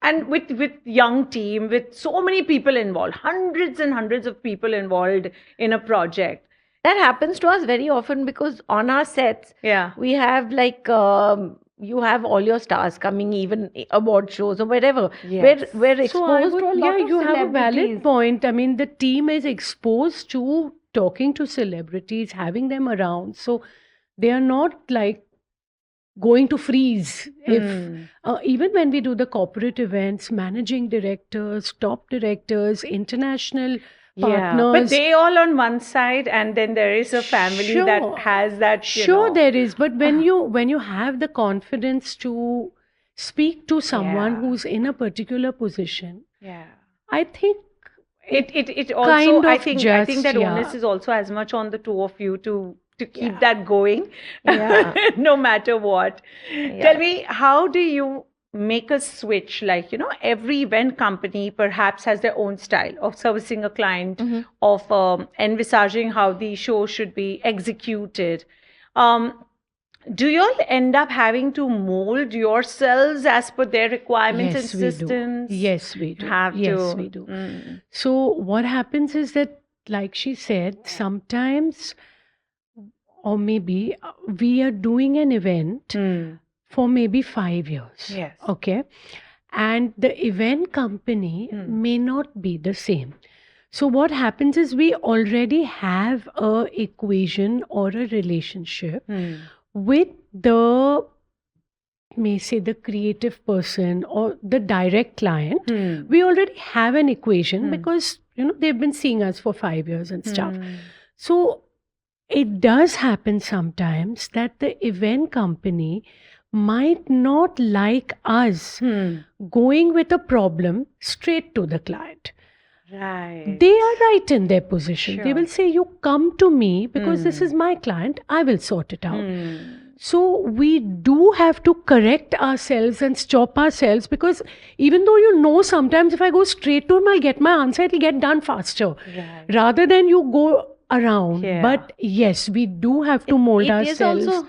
And with young team, with so many people involved, hundreds and hundreds of people involved in a project. That happens to us very often, because on our sets, Yeah. we have you have all your stars coming, even award shows or wherever. Yes. We're exposed to a lot of you have a valid celebrities. point. I mean, the team is exposed to talking to celebrities, having them around. So they are not like going to freeze. If even when we do the corporate events, managing directors, top directors, international partners. But they all on one side, and then there is a family that Sure. has that. Sure, there is, but when you have the confidence to speak to someone Yeah. who's in a particular position, Yeah. I think It also, kind I of think just, that yeah. onus is also as much on the two of you to keep that going, Yeah. no matter what. Tell me, how do you make a switch? Like, every event company perhaps has their own style of servicing a client, of envisaging how the show should be executed. Do you all end up having to mold yourselves as per their requirements yes, and we systems? do. Yes, we do. Have yes, to. we do. Mm. So what happens is that, like she said, sometimes, or maybe we are doing an event for maybe 5 years. Yes. Okay. And the event company may not be the same. So what happens is we already have a equation or a relationship with the, may say, the creative person or the direct client. We already have an equation because they've been seeing us for 5 years and stuff. So it does happen sometimes that the event company might not like us going with a problem straight to the client. Right. they are right in their position. They Sure. will say, you come to me because this is my client, I will sort it out. So we do have to correct ourselves and stop ourselves, because even though you know, sometimes if I go straight to him, I'll get my answer, it'll get done faster. Right. Rather than you go around. Yeah. But yes, we do have to mold It is ourselves. also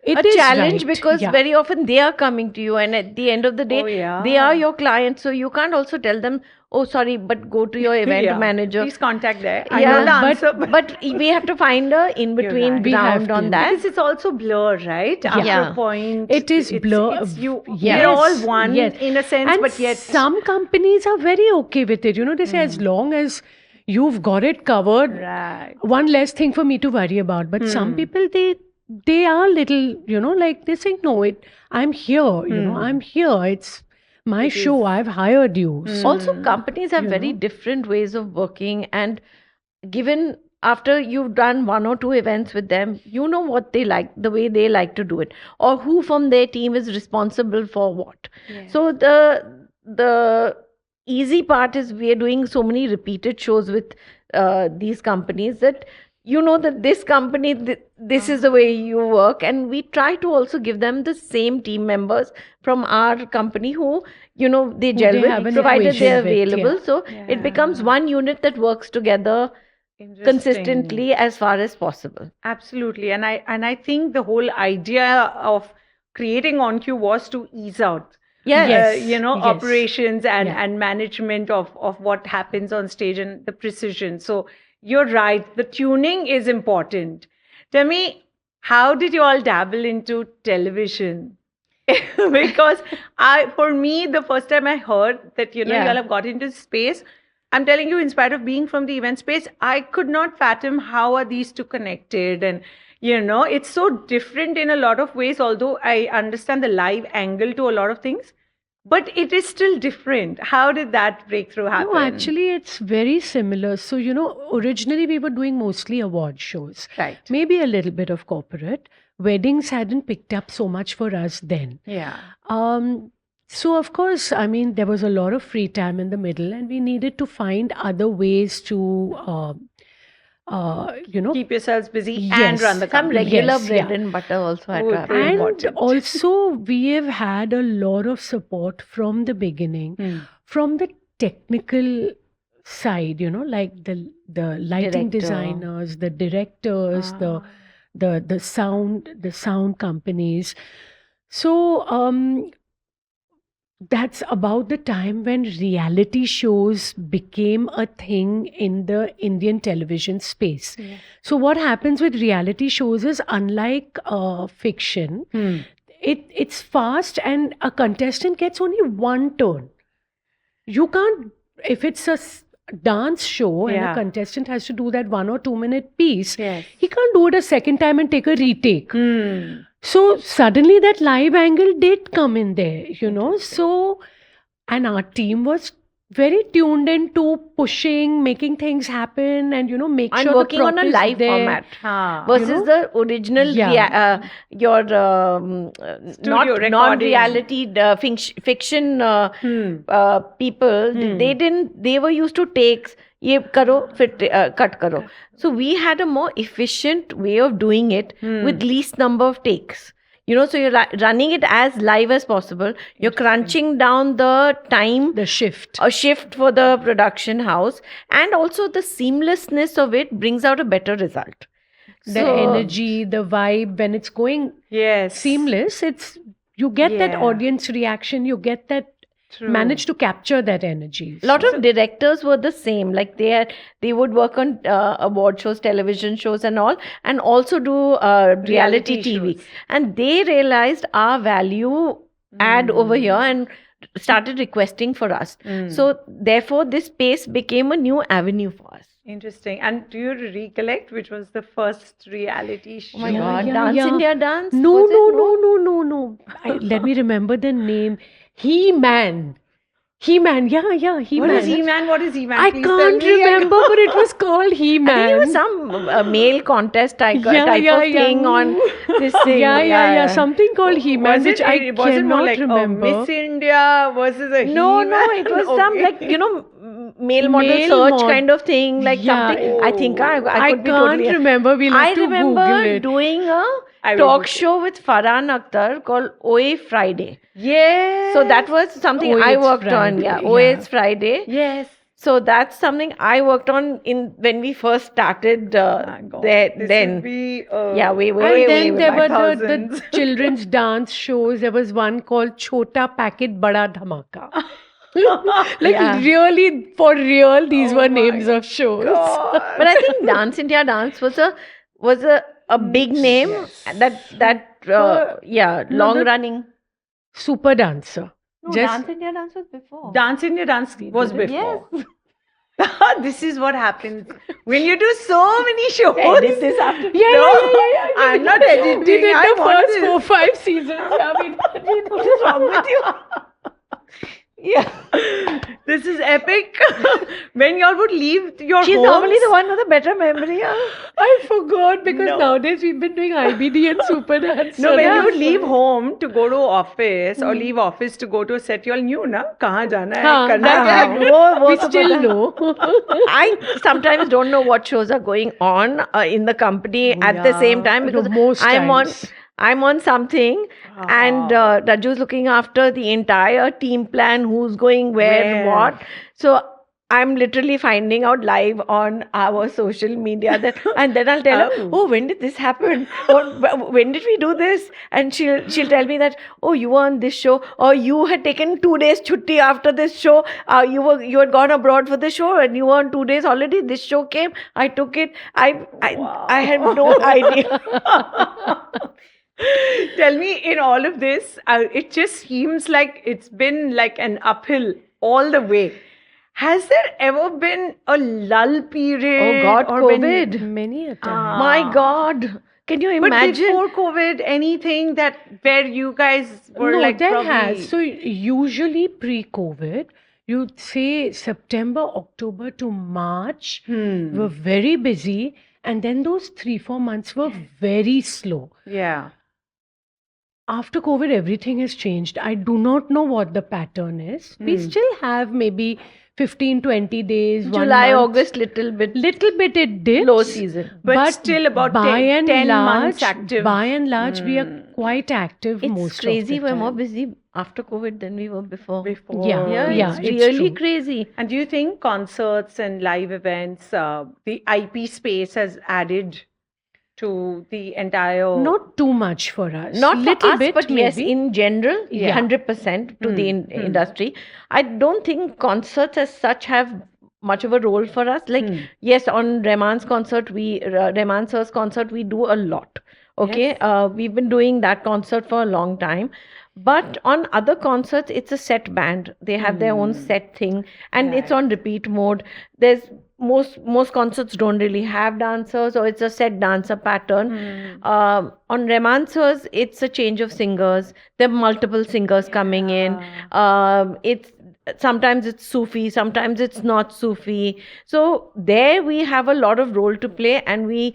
It a is challenge, right. because Yeah. very often they are coming to you, and at the end of the day, Oh, yeah. they are your clients. So you can't also tell them, oh, sorry, but go to your event Yeah. manager. Please contact there. I Yeah, know the but- answer, But we have to find a in between right. We have ground to. on that. because it's also blur, right? After Yeah. a point, It is blur. It's you. Yes. We're all one Yes. in a sense, And but yet some companies are very okay with it. You know, they say as long as you've got it covered, right. one less thing for me to worry about. But some people, they are little, you know, like they say, no, I'm here. You know, I'm here. It's my show. I've hired you. So, Also, companies have very different ways of working, and given after you've done one or two events with them, you know what they like, the way they like to do it, or who from their team is responsible for what. So the easy part is we are doing so many repeated shows with these companies that you know that this company this is the way you work, and we try to also give them the same team members from our company who you know they gel they have with, an provided they're equation with, available. yeah. So it becomes one unit that works together consistently as far as possible. Absolutely, and I think the whole idea of creating OnQ was to ease out. Yes. You know, Yes. operations and, Yeah. and management of what happens on stage and the precision. So you're right, the tuning is important. Tell me, how did you all dabble into television? Because for me, the first time I heard that, you know, Yeah. you all have got into space, I'm telling you, in spite of being from the event space, I could not fathom how are these two connected. And, you know, it's so different in a lot of ways, although I understand the live angle to a lot of things, but it is still different. How did that breakthrough happen? No, actually, it's very similar. So, you know, originally we were doing mostly award shows. Right. Maybe a little bit of corporate. Weddings hadn't picked up so much for us then. Yeah. So, of course, I mean, there was a lot of free time in the middle, and we needed to find other ways to, you know, Keep yourselves busy and Yes. run the Some company. regular Yes, bread yeah. and butter also had Oh, to happen. very and important. also we have had a lot of support from the beginning, from the technical side, you know, like the lighting Director. designers, the directors, the sound companies. So that's about the time when reality shows became a thing in the Indian television space. So what happens with reality shows is, unlike fiction, it's fast, and a contestant gets only one turn. You can't, if it's a dance show and Yeah. a contestant has to do that 1 or 2 minute piece, Yes. he can't do it a second time and take a retake. So suddenly that live angle did come in there, you know. So, and our team was very tuned into pushing, making things happen, and, you know, make And sure working the on prop a is live there. format Ah. versus know? the original Yeah. your Studio not recording. non-reality fiction people. They were used to takes, ye karo fit cut karo. So we had a more efficient way of doing it with least number of takes. You know, so you're running it as live as possible. You're crunching down the time, The shift. a shift for the production house, and also the seamlessness of it brings out a better result. The So- energy, the vibe, when it's going Yes. seamless, you get that Yeah. audience reaction, you get that, manage to capture that energy. A lot of directors were the same. Like they would work on award shows, television shows, and all, and also do reality TV. shows. And they realized our value add over here and started requesting for us. So therefore, this space became a new avenue for us. Interesting. And do you recollect which was the first reality show? Oh my Yeah, God, yeah, Dance yeah. India Dance? No, Was it? no. Let me remember the name. He-Man. He-Man. Yeah, He-Man. What is He-Man? What is He-Man? I Please tell can't me. remember, but it was called He-Man. I think it was some male contest type Yeah, of yeah. thing on this thing. Yeah. Something called He-Man, Was which it, I it wasn't more cannot like remember. Miss India versus a No, He-Man? it was some Okay. like, you know, male model Male search mod- kind of thing, like Yeah. something. I think I I could be can't totally. remember. We'll have I to remember Google it. doing a I will talk Google show with Farhan Akhtar called OA Friday. Yes. So that was something OA I It's worked on. Friday, Yeah, OA yeah. It's Friday. Yes. So that's something I worked on in when we first started. My God. There, This then would be, yeah, way, And way, then way, there back. were thousands. the children's dance shows. There was one called Chota Packet Bada Dhamaka. Like Yeah. really, for real, these Oh were my names of shows. But I think Dance India Dance was a big name No, long the- running. Super dancer. No, Just- Dance India Dance was before. Dance India Dance was did it. before. This is what happens when you do so many shows. Edit this after. Yeah. I'm not editing. We did I the want first this. 4-5 seasons. Yeah, What is wrong with you? Yeah. This is epic. When y'all would leave your She's homes, normally the one with a better memory. Yeah. I forgot because No. nowadays we've been doing IBD and super dance. No, so when that's you leave why. home to go to office or leave office to go to a set, you all knew na kahan jana hai, Haan, karna that hai. I know. We तो still पता है। know. I sometimes don't know what shows are going on in the company at the same time No, because most times. I'm on something and Raju's looking after the entire team plan, who's going where, what. So I'm literally finding out live on our social media that, and then I'll tell her, oh, when did this happen? When did we do this? And she'll tell me that, oh, you were on this show, or you had taken 2 days chutti after this show. You had gone abroad for the show, and you were on 2 days already. This show came. I took it. I had no idea. Tell me, in all of this, it just seems like it's been like an uphill all the way. Has there ever been a lull period? Oh God, or when- COVID. Many a time. My God. Can you But imagine? before COVID, anything that where you guys were No, like there probably... has. So usually pre-COVID, you'd say September, October to March were very busy, and then those 3-4 months were very slow. Yeah. After COVID, everything has changed. I do not know what the pattern is. We still have maybe 15-20 days, 1 July, month. August, little bit Little bit it dips. low season. But still about 10 months active. By and large, we are quite active It's most crazy. of the We're more time. busy after COVID than we were before. Before. Yeah, it's it's really true. crazy. And do you think concerts and live events, the IP space has added to the entire... Not too much for us. Not little for us, bit, but yes, maybe. in general, Yeah. 100% to the industry. I don't think concerts as such have much of a role for us. Like, yes, on Rahman's concert, Rahman sir's concert, we do a lot. Okay, we've been doing that concert for a long time. But on other concerts, it's a set band. They have their own set thing, and it's on repeat mode. There's most concerts don't really have dancers, or it's a set dancer pattern. On Rahman sir's, it's a change of singers. There are multiple singers coming in. It's sometimes it's Sufi, sometimes it's not Sufi. So there we have a lot of role to play, and we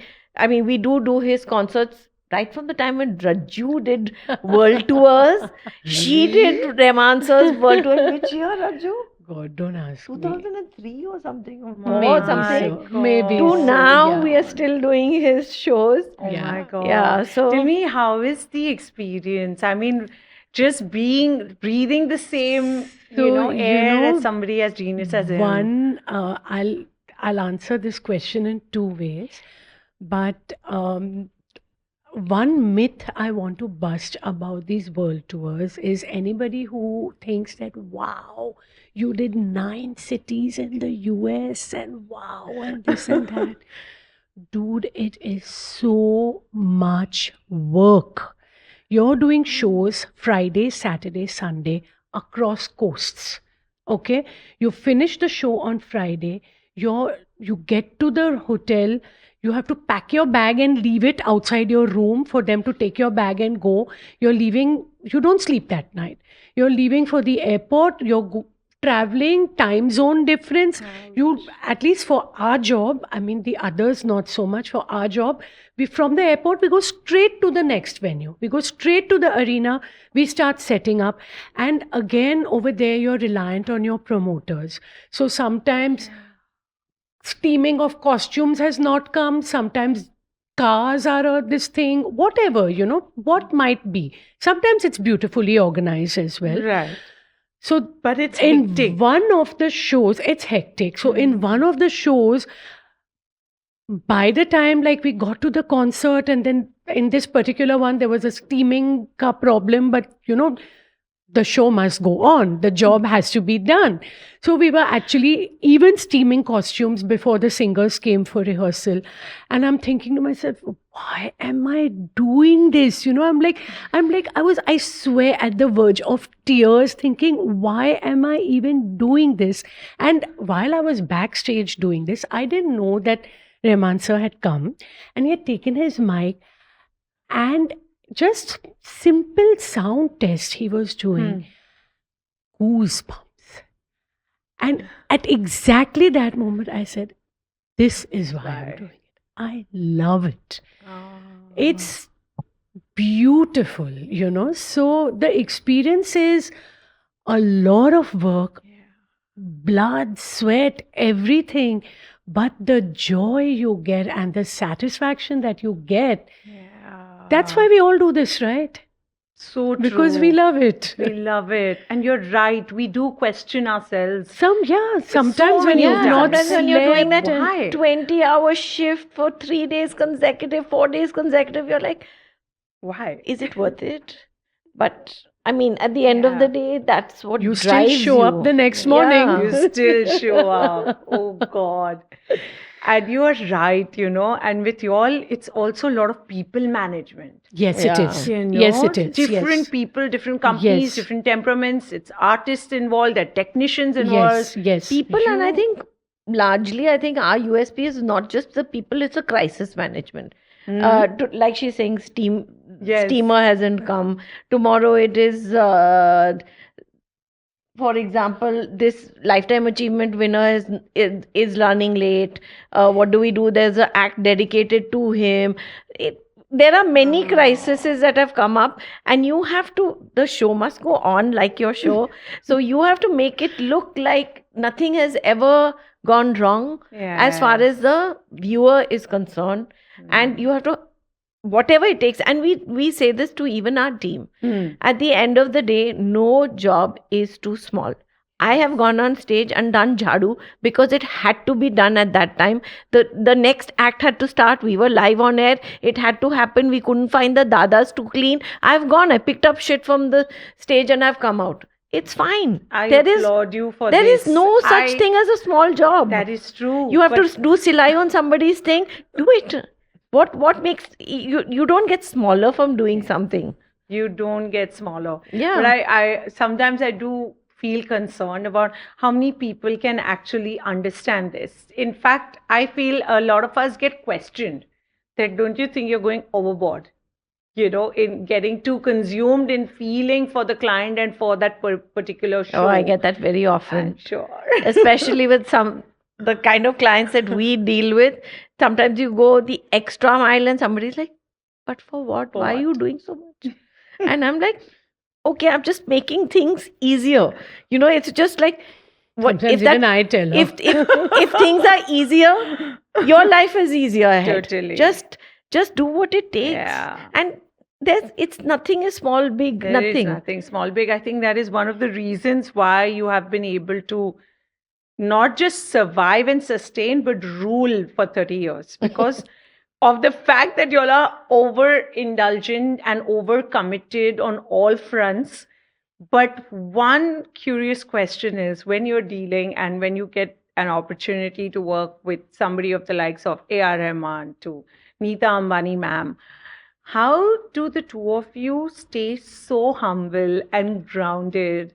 do his concerts. Right from the time when Raju did world tours, she did Rahman sir's world tour. Which year, Raju? God, don't ask me. 2003 or something, or Maybe something. so. Maybe To so, now, yeah. we are still doing his shows. Oh Yeah. my God. Yeah, so- Tell me, how is the experience? I mean, just breathing the same, So, air know, as somebody as genius as him. One, I'll answer this question in 2 ways, but one myth I want to bust about these world tours is anybody who thinks that, wow, you did 9 cities in the US and wow, and this and that. Dude, it is so much work. You're doing shows Friday, Saturday, Sunday across coasts. Okay? You finish the show on Friday, you get to the hotel, you have to pack your bag and leave it outside your room for them to take your bag and go. You're leaving, you don't sleep that night. You're leaving for the airport, you're traveling, time zone difference. You, at least for our job, I mean, the others not so much. For our job, we from the airport we go straight to the next venue. We go straight to the arena. We start setting up, and again over there you're reliant on your promoters. So sometimes steaming of costumes has not come. Sometimes cars are this thing, whatever, what might be. Sometimes it's beautifully organized as well. Right. So, But it's in hectic. one of the shows, it's hectic. So, in one of the shows, by the time like we got to the concert, and then in this particular one, there was a steaming ka problem, but the show must go on. The job has to be done. So we were actually even steaming costumes before the singers came for rehearsal. And I'm thinking to myself, why am I doing this? I swear, at the verge of tears, thinking, why am I even doing this? And while I was backstage doing this, I didn't know that Rahman sir had come and he had taken his mic and just simple sound test he was doing. Goosebumps. And at exactly that moment, I said, this is why I'm doing it. I love it. It's beautiful, So the experience is a lot of work, blood, sweat, everything. But the joy you get and the satisfaction that you get, that's why we all do this, right? So true. Because we love it. We love it. And you're right. We do question ourselves. Sometimes when you've not sometimes when you're doing that slept, Why? 20-hour shift for 3 days consecutive, 4 days consecutive, you're like, Why? is it worth it? But I mean, at the end of the day, that's what you still drives show up the next morning. Yeah. You still show up. Oh God. And you are right, and with you all, it's also a lot of people management. Yes, it Yeah. is. You know? Yes, it is. Different Yes. people, different companies, Yes. different temperaments. It's artists involved, there are technicians involved. Yes. People, and I think largely, I think our USP is not just the people, it's a crisis management. Like she's saying, Yes. steamer hasn't come. Tomorrow it is, for example, this lifetime achievement winner is running late. What do we do? There's an act dedicated to him. There are many crises that have come up, and you have to, the show must go on like your show. So you have to make it look like nothing has ever gone wrong as far as the viewer is concerned. And you have to, whatever it takes, and we say this to even our team. At the end of the day, no job is too small. I have gone on stage and done jhadu because it had to be done at that time. The next act had to start. We were live on air. It had to happen. We couldn't find the dadas to clean. I've gone. I picked up shit from the stage and I've come out. It's fine. I applaud you for There this. is no such thing as a small job. That is true. You have but to do silai on somebody's thing. Do it. What makes you don't get smaller from doing something. You don't get smaller. Yeah. But I sometimes I do feel concerned about how many people can actually understand this. In fact, I feel a lot of us get questioned that don't you think you're going overboard? In getting too consumed in feeling for the client and for that particular show. Oh, I get that very often. I'm sure. Especially with the kind of clients that we deal with. Sometimes you go the extra mile and somebody's like, but for what? For Why are what? you doing so much? And I'm like, okay, I'm just making things easier. It's just like, what Sometimes even I tell her. if things are easier, your life is easier ahead. Totally. Just do what it takes. Yeah. And it's nothing is small, big, There is nothing. nothing small, big. I think that is one of the reasons why you have been able to not just survive and sustain, but rule for 30 years because of the fact that you all are overindulgent and overcommitted on all fronts. But one curious question is when you're dealing and when you get an opportunity to work with somebody of the likes of A.R. Rahman to Neeta Ambani ma'am, how do the two of you stay so humble and grounded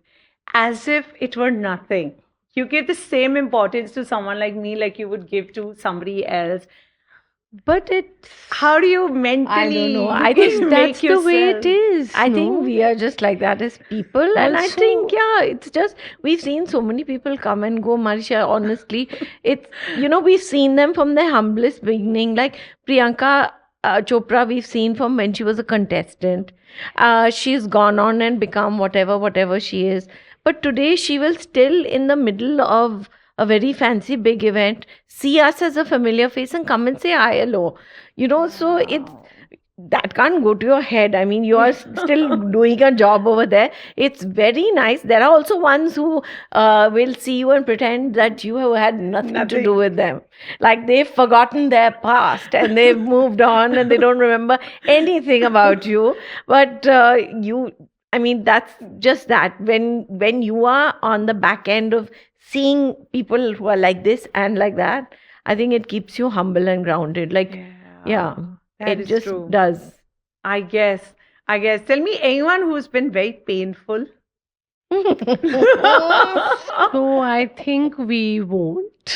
as if it were nothing? You give the same importance to someone like me like you would give to somebody else. But it's, How do you mentally I don't know. I think that's make the way it yourself- is. I think no? we are just like that as people, and I Also- think it's just we've seen so many people come and go, Marisha. Honestly, it's we've seen them from their humblest beginning, like Priyanka Chopra. We've seen from when she was a contestant. She's gone on and become whatever she is. But today she will still in the middle of a very fancy big event see us as a familiar face and come and say hi, hello. So it's that can't go to your head. I mean, you are still doing a job over there. It's very nice. There are also ones who will see you and pretend that you have had nothing to do with them. Like they've forgotten their past and they've moved on and they don't remember anything about you. But I mean, that's just that. When you are on the back end of seeing people who are like this and like that, I think it keeps you humble and grounded. Like, yeah. That It is just true. does. I guess. Tell me anyone who's been very painful. So I think we won't.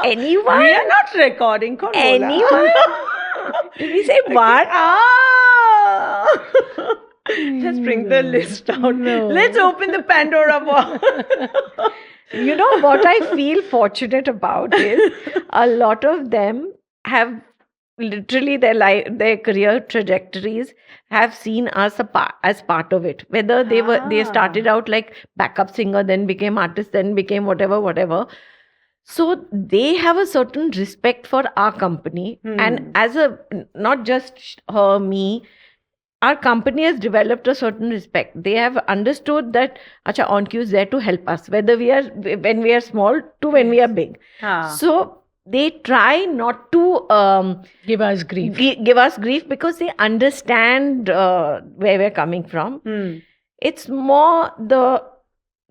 Anyone? We are not recording. कौन बोला? Anyone? Did we say one? Ah! Let's bring the list out. No. Let's open the Pandora box. You know what I feel fortunate about is a lot of them have literally their career trajectories have seen us as part of it. Whether they started out like backup singer, then became artist, then became whatever. So they have a certain respect for our company, and as a not just her, me, our company has developed a certain respect. They have understood that Acha OnQ is there to help us, whether when we are small to when we are big. So they try not to Give us grief. give us grief because they understand where we're coming from. It's more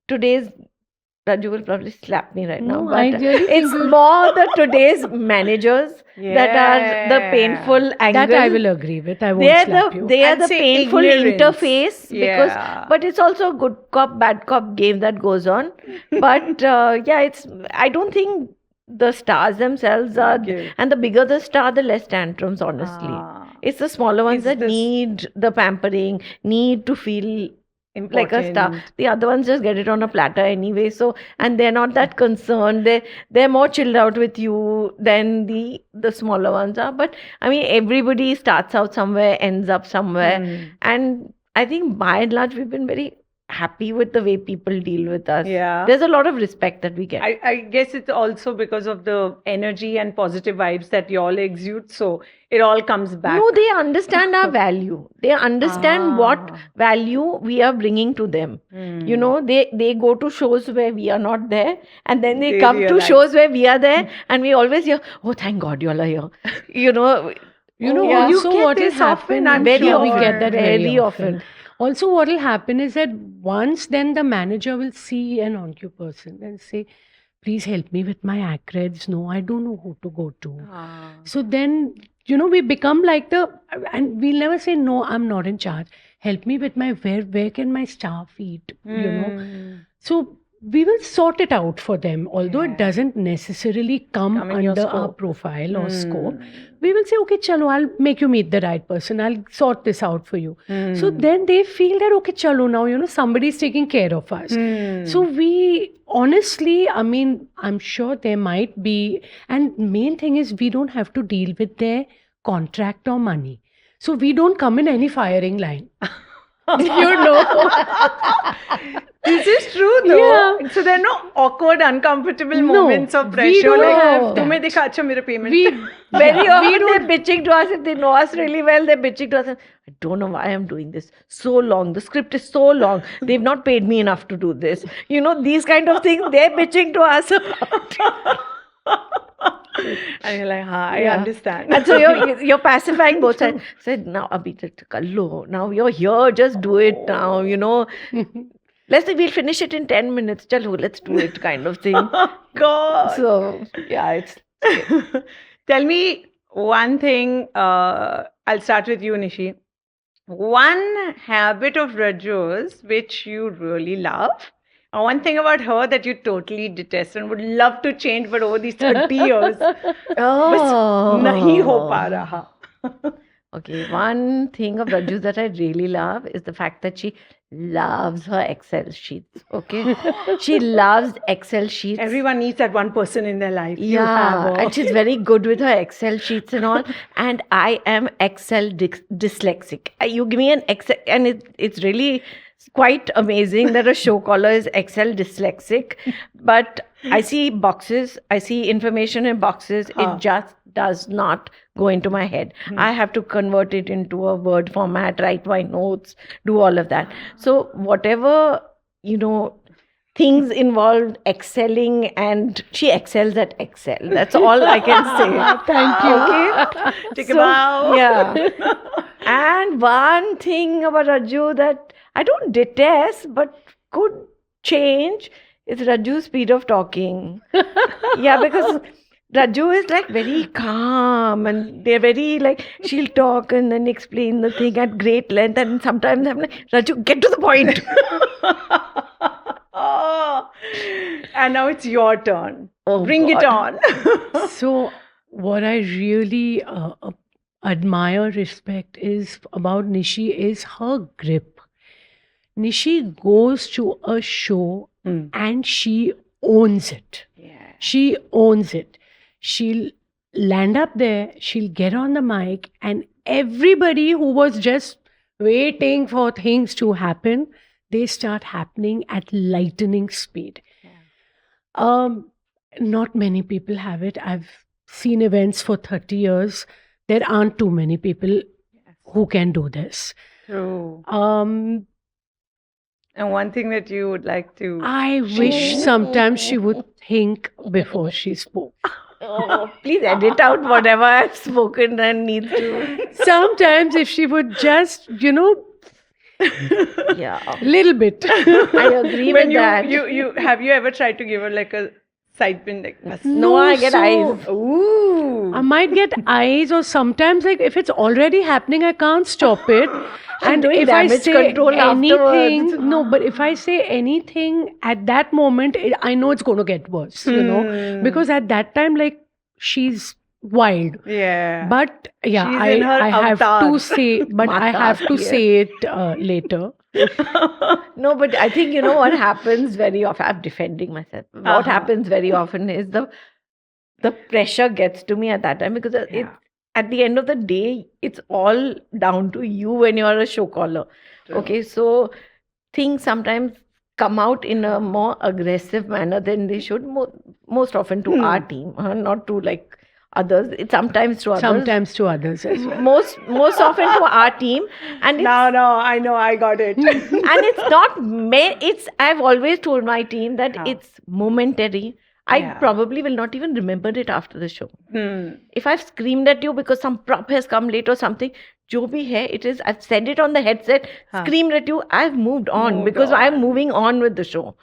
today's Raju will probably slap me right now, No, but I really it's think more the today's managers that are the painful angle. that I will agree with. I won't slap you. They are I'd the say painful ignorance. interface Yeah. but it's also a good cop bad cop game that goes on. But I don't think the stars themselves are, Okay. and the bigger the star, the less tantrums. Honestly, it's the smaller ones It's that the- need the pampering, need to feel like a star. Important. The other ones just get it on a platter anyway. So, and they're not that concerned. They're more chilled out with you than the smaller ones are. But I mean, everybody starts out somewhere, ends up somewhere, and I think by and large we've been very happy with the way people deal with us. Yeah. There's a lot of respect that we get. I guess it's also because of the energy and positive vibes that you all exude. So it all comes back. No, they understand our value. They understand what Ah. value we are bringing to them. You know, they go to shows where we are not there, and then they They come to realize. shows where we are there, and we always hear, "Oh, thank God, you all are here." You know, You know, yeah. You also get what will this often, happen, I'm I'm sure we sure. get that very Very often. often. Also, what will happen is that once then the manager will see an OnQ person and say, please help me with my accreds. No, I don't know who to go to. So then, we become like and we'll never say, no, I'm not in charge. Help me with where can my staff eat, So we will sort it out for them, although it doesn't necessarily come Come in your under our scope. profile or scope. We will say, okay, chalo, I'll make you meet the right person. I'll sort this out for you. So then they feel that, okay, chalo, now, somebody's taking care of us. So we, honestly, I mean, I'm sure there might be, and main thing is we don't have to deal with their contract or money. So we don't come in any firing line. This is true though. So there are no awkward, uncomfortable moments of we pressure. don't like, have that. "तुम्हें दिखा अच्छा मेरा payment." We Very yeah, often they're bitching to us if they know us really well. They're bitching to us. I don't know why I'm doing this so long. The script is so long. They've not paid me enough to do this. These kind of things they're bitching to us about. And you're like, I Yeah. understand. And so you're pacifying both sides. Said now, Abhi kallo. Now you're here. Just do it now. Let's say we'll finish it in 10 minutes. Chalo, let's do it, kind of thing. God. So yeah, it's. Tell me one thing. I'll start with you, Nishi. One habit of Raju's which you really love, One thing about her that you totally detest and would love to change, but over these 30 years, Oh. nahi ho pa raha. Okay, one thing of Raju that I really love is the fact that she loves her Excel sheets. Okay, she loves Excel sheets. Everyone needs that one person in their life. You have Yeah, her. and she's very good with her Excel sheets and all. And I am Excel dyslexic. You give me an Excel, and it's really quite amazing that a show caller is Excel dyslexic. But I see boxes, I see information in boxes. It just does not go into my head. I have to convert it into a Word format, write my notes, do all of that. So whatever, things involved excelling, and she excels at Excel. That's all I can say. Thank you. Okay. Take a bow. Yeah. And one thing about Raju that I don't detest but could change is Raju's speed of talking. Yeah, because Raju is like very calm and they're very like, she'll talk and then explain the thing at great length, and sometimes I'm like, Raju, get to the point. Oh. And now it's your turn. Oh, Bring it God. on. So, what I really admire, respect is about Nishi is her grip. Nishi goes to a show and she owns it. Yeah. She owns it. She'll land up there, she'll get on the mic, and everybody who was just waiting for things to happen, they start happening at lightning speed. Not many people have it. I've seen events for 30 years. There aren't too many people who can do this. True. Um, And one thing that you would like to. I wish sometimes she would think before she spoke. Oh, please edit out whatever I've spoken and needs to. Sometimes if she would just, Yeah. little bit. I agree When with that. you have you ever tried to give her like a side pin like this? No, I get eyes. Ooh. I might get eyes, or sometimes like if it's already happening, I can't stop it. And doing if I damage say control afterwards. anything, no, but if I say anything at that moment, I know it's going to get worse, because at that time, like, she's wild. Yeah. But yeah, She's in her I have avatar. to say, but I have to yeah. say it later. No, but I think what happens very often. I'm defending myself. What happens very often is the pressure gets to me at that time, because it's at the end of the day, it's all down to you when you're a show caller. True. Okay, so things sometimes come out in a more aggressive manner than they should. Most often to our team, not to like others. It's sometimes to others. Sometimes to others as well. Most often to our team, and it's, No, I know, I got it. and it's not it's I've always told my team that it's momentary. I probably will not even remember it after the show. If I've screamed at you because some prop has come late or something, jo bhi hai, it is, I've said it on the headset, screamed at you, I've moved on because I'm moving on with the show.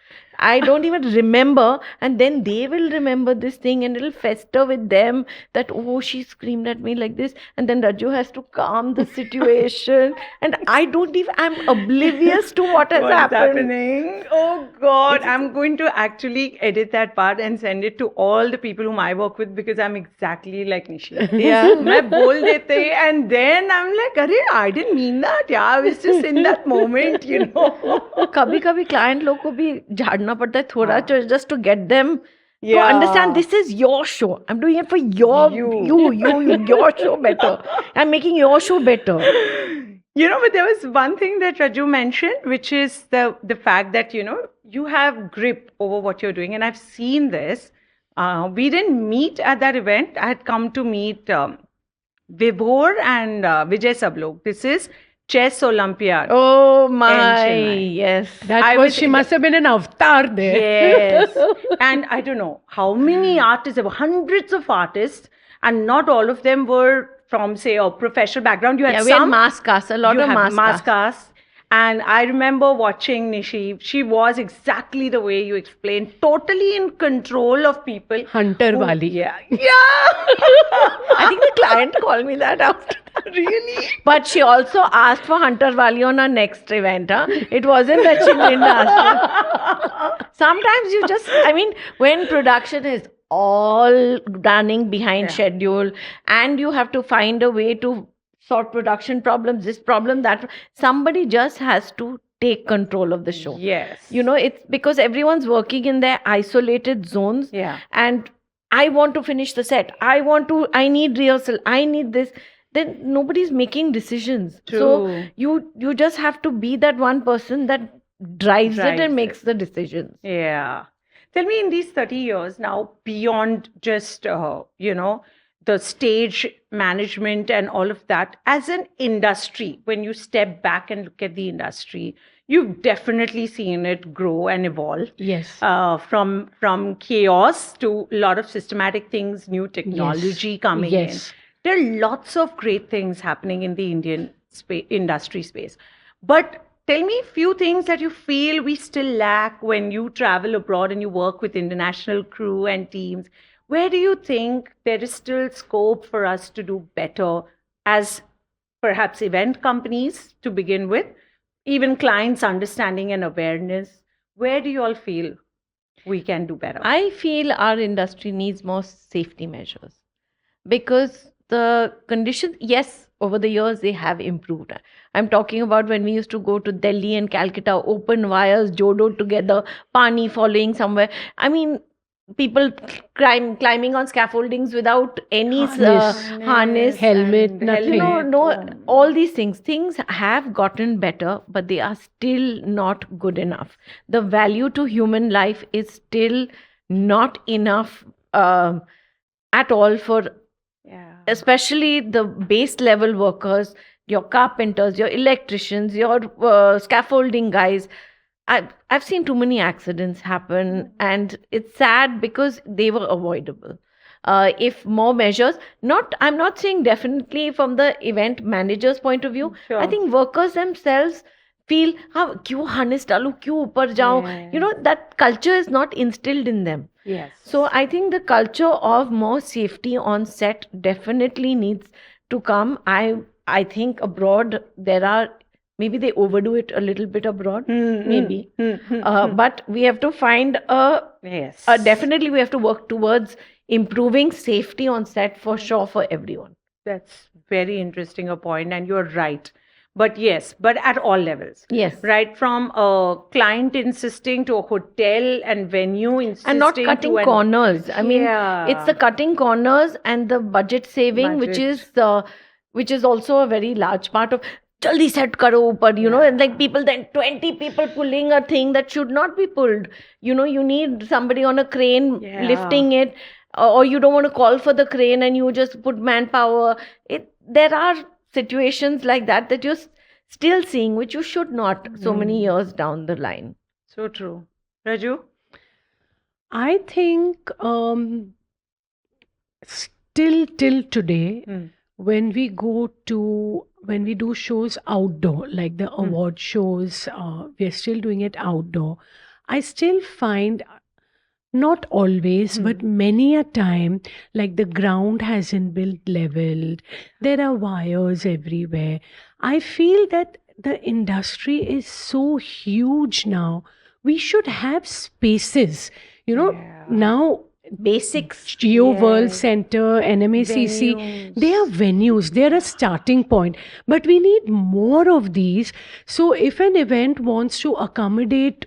I don't even remember, and then they will remember this thing and it'll fester with them that, oh, she screamed at me like this, and then Raju has to calm the situation, and I don't even, I'm oblivious to what has What's happened. happening? Oh God, I'm going to actually edit that part and send it to all the people whom I work with, because I'm exactly like Nishi. Yeah. मैं बोल देते, and then I'm like, अरे, I didn't mean that. Yeah, I was just in that moment, कभी-कभी client लोग को भी झाड़ना पड़ता है थोड़ा, just to get them to understand this is your show. I'm doing it for your your show better. I'm making your show better. But there was one thing that Raju mentioned, which is the fact that, you have grip over what you're doing. And I've seen this. We didn't meet at that event. I had come to meet Vibhor and Vijay Sablok. This is Chess Olympiad. Oh my, Chennai. yes. She must have been an avatar there. Yes. And I don't know how many artists, there were hundreds of artists, and not all of them were from, say, a professional background. You had we had some mass cast, a lot you of have mass cast. cast. And I remember watching Nishi. She was exactly the way you explained, totally in control of people. Hunter Wali. Yeah. I think the client called me that after. Really? But she also asked for Hunter Wali on her next event. Huh? It wasn't that she didn't ask. Sometimes you just, I mean, when production is all running behind Yeah. schedule and you have to find a way to sort production problems, this problem, that, somebody just has to take control of the show. Yes. You know, it's because everyone's working in their isolated zones. Yeah. And I want to finish the set. I need rehearsal. I need this. Then nobody's making decisions. So True. you just have to be that one person that drives it Drives and makes it. the decisions. Yeah. Tell me, in these 30 years now, beyond just, the stage management and all of that, as an industry, when you step back and look at the industry, you've definitely seen it grow and evolve. Yes. From chaos to a lot of systematic things, new technology coming in. Yes. There are lots of great things happening in the Indian industry space. But tell me a few things that you feel we still lack when you travel abroad and you work with international crew and teams. Where do you think there is still scope for us to do better as perhaps event companies to begin with, even clients' understanding and awareness? Where do you all feel we can do better? I feel our industry needs more safety measures because the conditions, yes, over the years they have improved. I'm talking about when we used to go to Delhi and Calcutta, open wires, jodo together, pani following somewhere. I mean, people climbing on scaffoldings without any harness, Helmet, and nothing. all these things have gotten better, but they are still not good enough. The value to human life is still not enough at all for Yeah. especially the base level workers, your carpenters, your electricians, your scaffolding guys. I've seen too many accidents happen, and it's sad because they were avoidable. If more measures, I'm not saying definitely from the event manager's point of view. I Sure. think workers themselves feel, क्यों harness डालूं, क्यों ऊपर जाऊं? You know, that culture is not instilled in them. Yes. So I think the culture of more safety on set definitely needs to come. I think abroad there are, maybe they overdo it a little bit abroad, maybe. But we have to find yes. definitely we have to work towards improving safety on set for sure for everyone. That's very interesting a point, and you're right. But yes, but at all levels. Yes. Right from a client insisting to a hotel and venue insisting And not cutting to corners. I mean, Yeah. it's the cutting corners and the budget saving, Budget. which is also a very large part of. Jaldi set karo upar, and like people, then 20 people pulling a thing that should not be pulled. You need somebody on a crane Yeah. lifting it, or you don't want to call for the crane and you just put manpower. There are situations like that you're still seeing, which you should not so many years down the line. So true. Raju? I think still till today, when we do shows outdoor, like the award shows, we're still doing it outdoor. I still find, not always, but many a time, like the ground hasn't been leveled. There are wires everywhere. I feel that the industry is so huge now. We should have spaces. Now Basics. Geo World Center, NMACC, they are venues, they're a starting point. But we need more of these. So if an event wants to accommodate,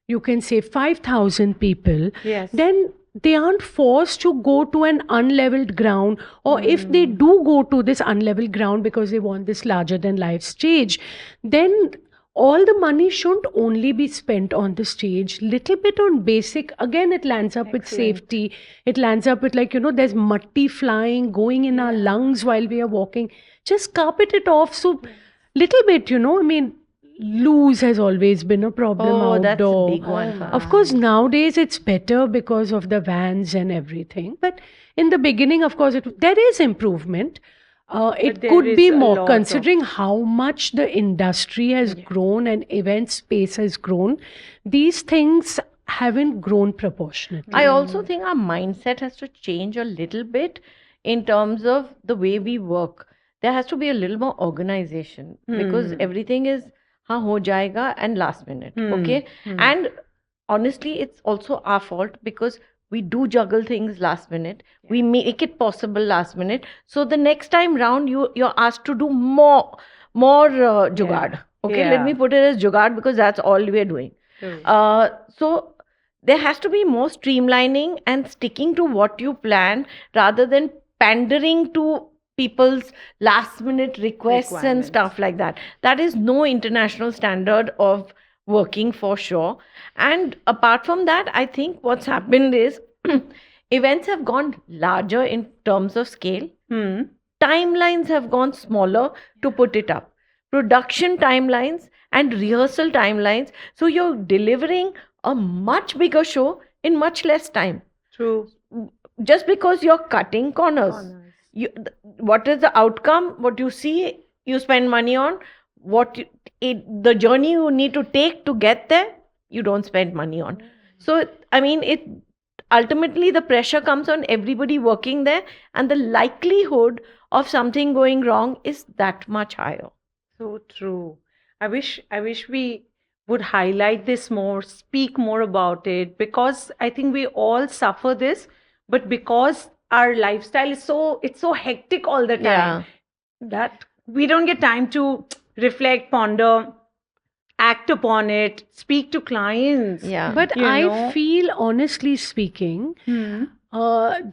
you can say 5,000 people, Yes. then they aren't forced to go to an unleveled ground, or if they do go to this unleveled ground because they want this larger than life stage, then all the money shouldn't only be spent on the stage, little bit on basic. Again, it lands up with safety. It lands up with, like, there's matti flying, going in our lungs while we are walking. Just carpet it off. So little bit, I mean, loose has always been a problem outdoor. That's a big one. Of course, nowadays it's better because of the vans and everything. But in the beginning, of course, there is improvement. It there could is be a more, lot of- considering how much the industry has grown and event space has grown. These things haven't grown proportionately. I also think our mindset has to change a little bit in terms of the way we work. there has to be a little more organization because Hmm. everything is हाँ हो जाएगा and last minute. Hmm. Okay, Hmm. and honestly, it's also our fault because we do juggle things last minute. We make it possible last minute. So the next time round, you're asked to do more jugad. Okay, let me Yeah. put it as jugad because that's all we're doing. True. So there has to be more streamlining and sticking to what you plan rather than pandering to people's last minute requests and Requirements. stuff like that. That is no international standard of working for sure. And apart from that, I think what's happened is events have gone larger in terms of scale. Hmm. Timelines have gone smaller to put it up. Production timelines and rehearsal timelines. So you're delivering a much bigger show in much less time. True. Just because you're cutting corners. Corners. What is the outcome? What you see, you spend money on. The journey you need to take to get there, you don't spend money on. So, I mean, it ultimately the pressure comes on everybody working there, and the likelihood of something going wrong is that much higher. So true. I wish we would highlight this more, speak more about it, because I think we all suffer this, but because our lifestyle is it's so hectic all the time that we don't get time to reflect, ponder, act upon it, speak to clients. Yeah. But You I know? feel, honestly speaking, Hmm.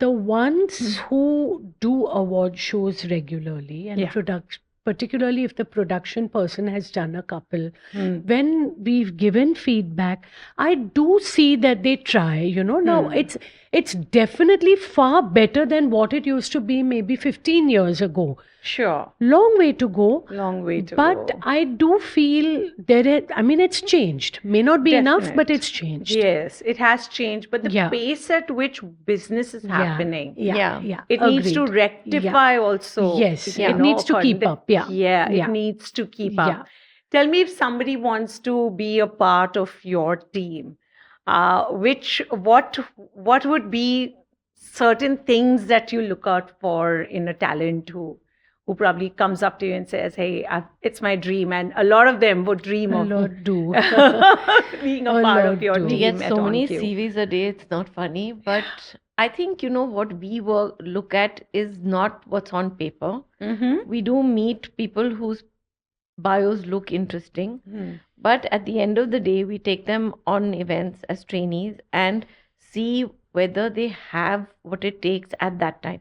the ones who do award shows regularly and Yeah. particularly if the production person has done a couple, Hmm. when we've given feedback, I do see that they try, now Hmm. it's definitely far better than what it used to be maybe 15 years ago. Sure. Long way to go. Long way to But go. I do feel it's changed. May not be enough, but Definite. it's changed. Yes, it has changed, but the Yeah. pace at which business is happening, Yeah. it needs to Agreed. rectify also. Yes, you it know, needs to according keep up. Yeah. Yeah, it Yeah. needs to keep up. Yeah. Tell me, if somebody wants to be a part of your team, what would be certain things that you look out for in a talent who probably comes up to you and says, "Hey, it's my dream," and a lot of them would dream A of lot do. being a A part lot of your do. We team get at so many OnQ. CVs a day, it's not funny. But I think, what we look at is not what's on paper. Mm-hmm. We do meet people whose bios look interesting. But at the end of the day, we take them on events as trainees and see whether they have what it takes at that time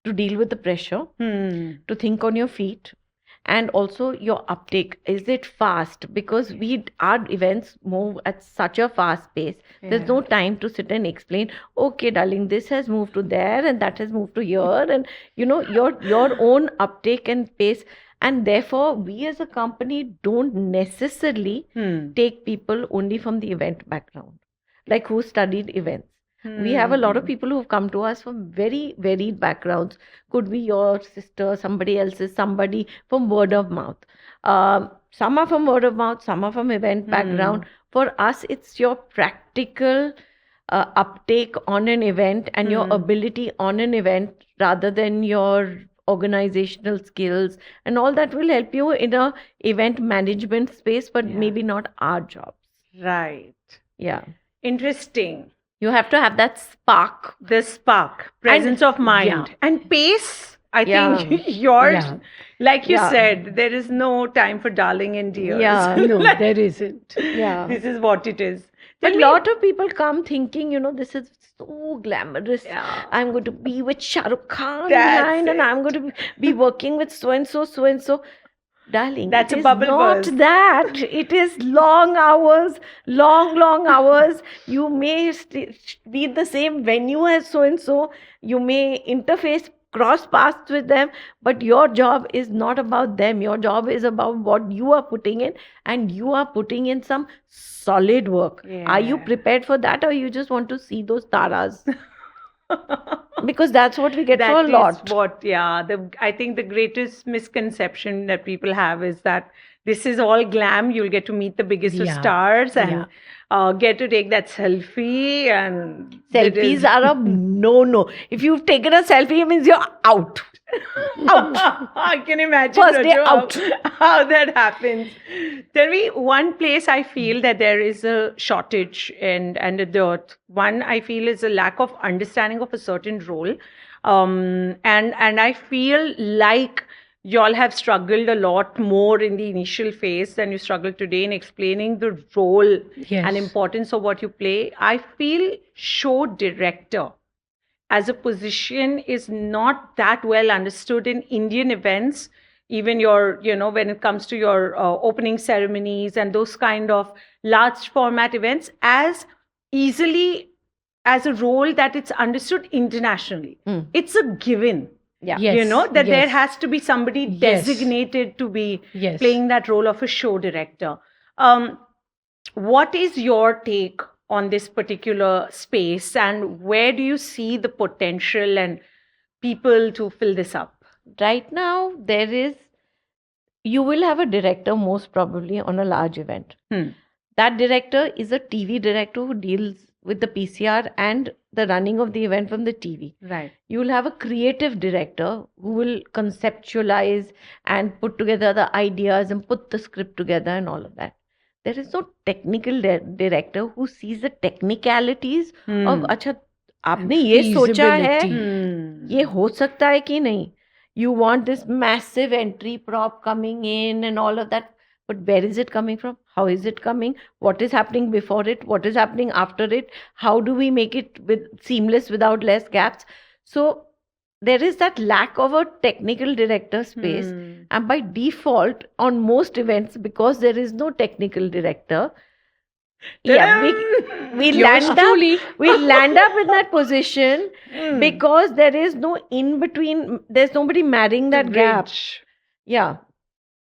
to deal with the pressure, to think on your feet, and also your uptake. Is it fast? Because our events move at such a fast pace. There's no time to sit and explain, okay, darling, this has moved to there and that has moved to here, and your own uptake and pace. And therefore, we as a company don't necessarily take people only from the event background, like who studied events. We have a lot of people who've come to us from very varied backgrounds. Could be your sister, somebody else's, somebody from word of mouth. Some are from word of mouth, some are from event background. For us, it's your practical uptake on an event and your ability on an event rather than your organizational skills, and all that will help you in a event management space, but maybe not our jobs. Right. Yeah. Interesting. You have to have that spark. The spark, presence of mind, and pace. I think yours, Yeah. like you Yeah. said, there is no time for darling and dears. Yeah. No, Like, there isn't. Yeah. this is what it is. A Tell me- lot of people come thinking, this is so glamorous. Yeah. I'm going to be with Shah Rukh Khan That's behind, and it. I'm going to be working with so and so, so and so. Darling, That's it a is bubble not burst. that. It is long hours, long hours. You may be in the same venue as so and so. You may interface, cross paths with them, but your job is not about them. Your job is about what you are putting in, and you are putting in some solid work. Are you Yeah. prepared for that, or you just want to see those taras? Because that's what we get for a That lot. is what, I think the greatest misconception that people have is that this is all glam. You'll get to meet the biggest of Yeah. stars and Yeah. get to take that selfie. And it Selfies is- are a no-no. If you've taken a selfie, it means you're out. Out. I can imagine First day Raju, out. how that happens. Tell me one place I feel that there is a shortage and a dearth. One I feel is a lack of understanding of a certain role. And I feel like y'all have struggled a lot more in the initial phase than you struggled today in explaining the role Yes. and importance of what you play. I feel show director as a position is not that well understood in Indian events. Even when it comes to your opening ceremonies and those kind of large format events, as easily as a role that it's understood internationally. Mm. It's a given. Yeah. Yes. That there yes. has to be somebody Yes. designated to be Yes. playing that role of a show director. What is your take on this particular space, and where do you see the potential and people to fill this up? Right now, you will have a director most probably on a large event. That director is a TV director who deals with the PCR and the running of the event from the TV. Right. You will have a creative director who will conceptualize and put together the ideas and put the script together and all of that. There is no technical director who sees the technicalities of अच्छा आपने ये सोचा है Feasibility. ये हो सकता है कि नहीं. You want this massive entry prop coming in and all of that. But where is it coming from? How is it coming? What is happening before it? What is happening after it? How do we make it seamless without less gaps? So there is that lack of a technical director space. And by default, on most events, because there is no technical director, yeah, we Yours land up in that position because there is no in between. There's nobody marrying that gap. Yeah.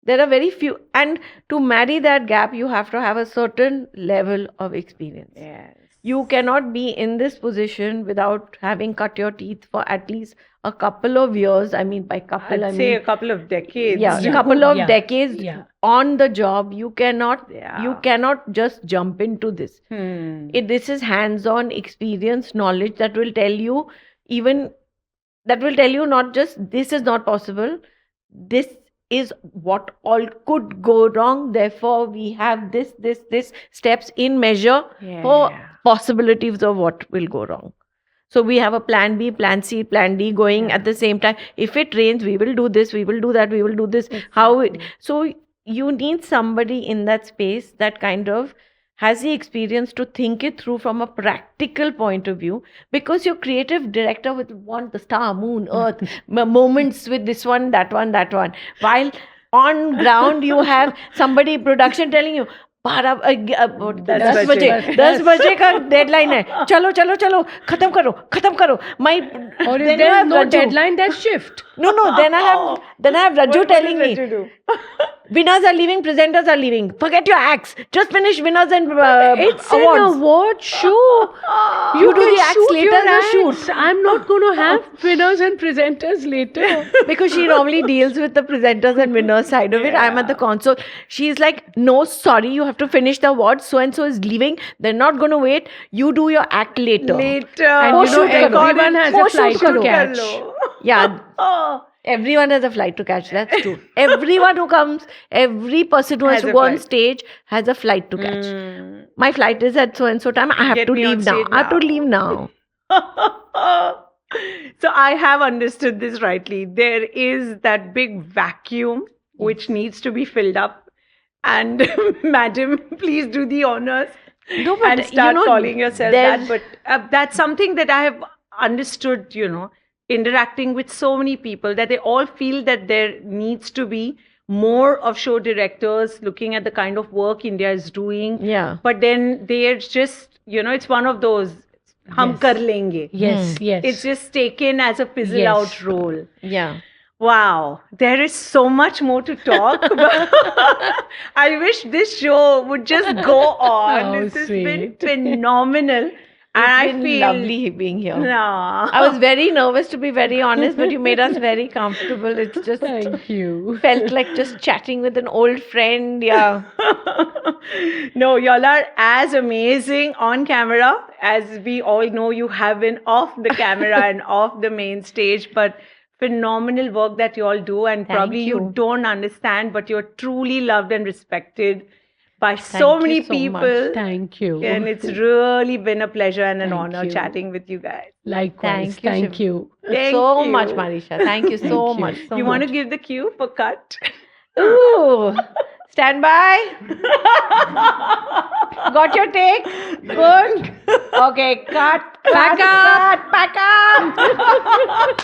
There are very few, and to marry that gap, you have to have a certain level of experience. Yes. You cannot be in this position without having cut your teeth for at least a couple of years. I mean, by couple, I'd say a couple of decades. yeah, Yeah. couple of Yeah. decades Yeah. on the job. You cannot Yeah. just jump into this. This is hands-on experience, knowledge that will tell you not just this is not possible, this is what all could go wrong. Therefore, we have this steps in measure for possibilities of what will go wrong. So we have a plan B, plan C, plan D going at the same time. If it rains, we will do this, we will do that, we will do this. So you need somebody in that space that kind of has the experience to think it through from a practical point of view, because your creative director would want the star, moon, earth, moments with this one, that one, that one. While on ground, you have somebody production telling you, 10 बजे का deadline है, चलो चलो चलो खत्म करो. Or if then you there's have no Raju. deadline, there's shift. No, then I have Raju telling me, winners are leaving, presenters are leaving. Forget your acts. Just finish winners and It's awards. an award show. You do can the acts shoot later your in the acts. shoot. I'm not going to have winners and presenters later. Because she normally deals with the presenters and winners side of it. I'm at the console. She's like, no, sorry, you have to finish the awards. So and so is leaving. They're not going to wait. You do your act later. And Oh, you know, shoot, everyone has oh, a flight shoot, to catch. Yeah. Everyone has a flight to catch. That's true. Everyone who comes, every person who has to go on stage has a flight to catch. My flight is at so and so time. I have to leave now. I have to leave now. So I have understood this rightly. There is that big vacuum which needs to be filled up. And madam, please do the honors No, but and start calling yourself that. there's- But that's something that I have understood, interacting with so many people, that they all feel that there needs to be more of show directors looking at the kind of work India is doing. Yeah. But then they're just, it's one of those, hum Yes. kar lenge. Yes, yes. It's just taken as a fizzle Yes. out role. Yeah. Wow, there is so much more to talk. I wish this show would just go on. Oh, This has been sweet. phenomenal. And It's I been feel lovely being here. No. I was very nervous, to be very honest, but you made us very comfortable. It's just Thank you. felt like just chatting with an old friend. Yeah. No, y'all are as amazing on camera as we all know you have been off the camera and off the main stage. But phenomenal work that you all do, and Thank probably you you. don't understand, but you're truly loved and respected by so Thank you many so much. people. Thank you. And it's really been a pleasure and an Thank honor you. chatting with you guys. Likewise. Thank you, Thank Shiv. you. Thank so you. much, Manisha. Thank you so Thank you. much. So You much. want to give the cue for cut? Ooh, stand by. Got your take? Good. Okay, cut. Pack up. Pack up.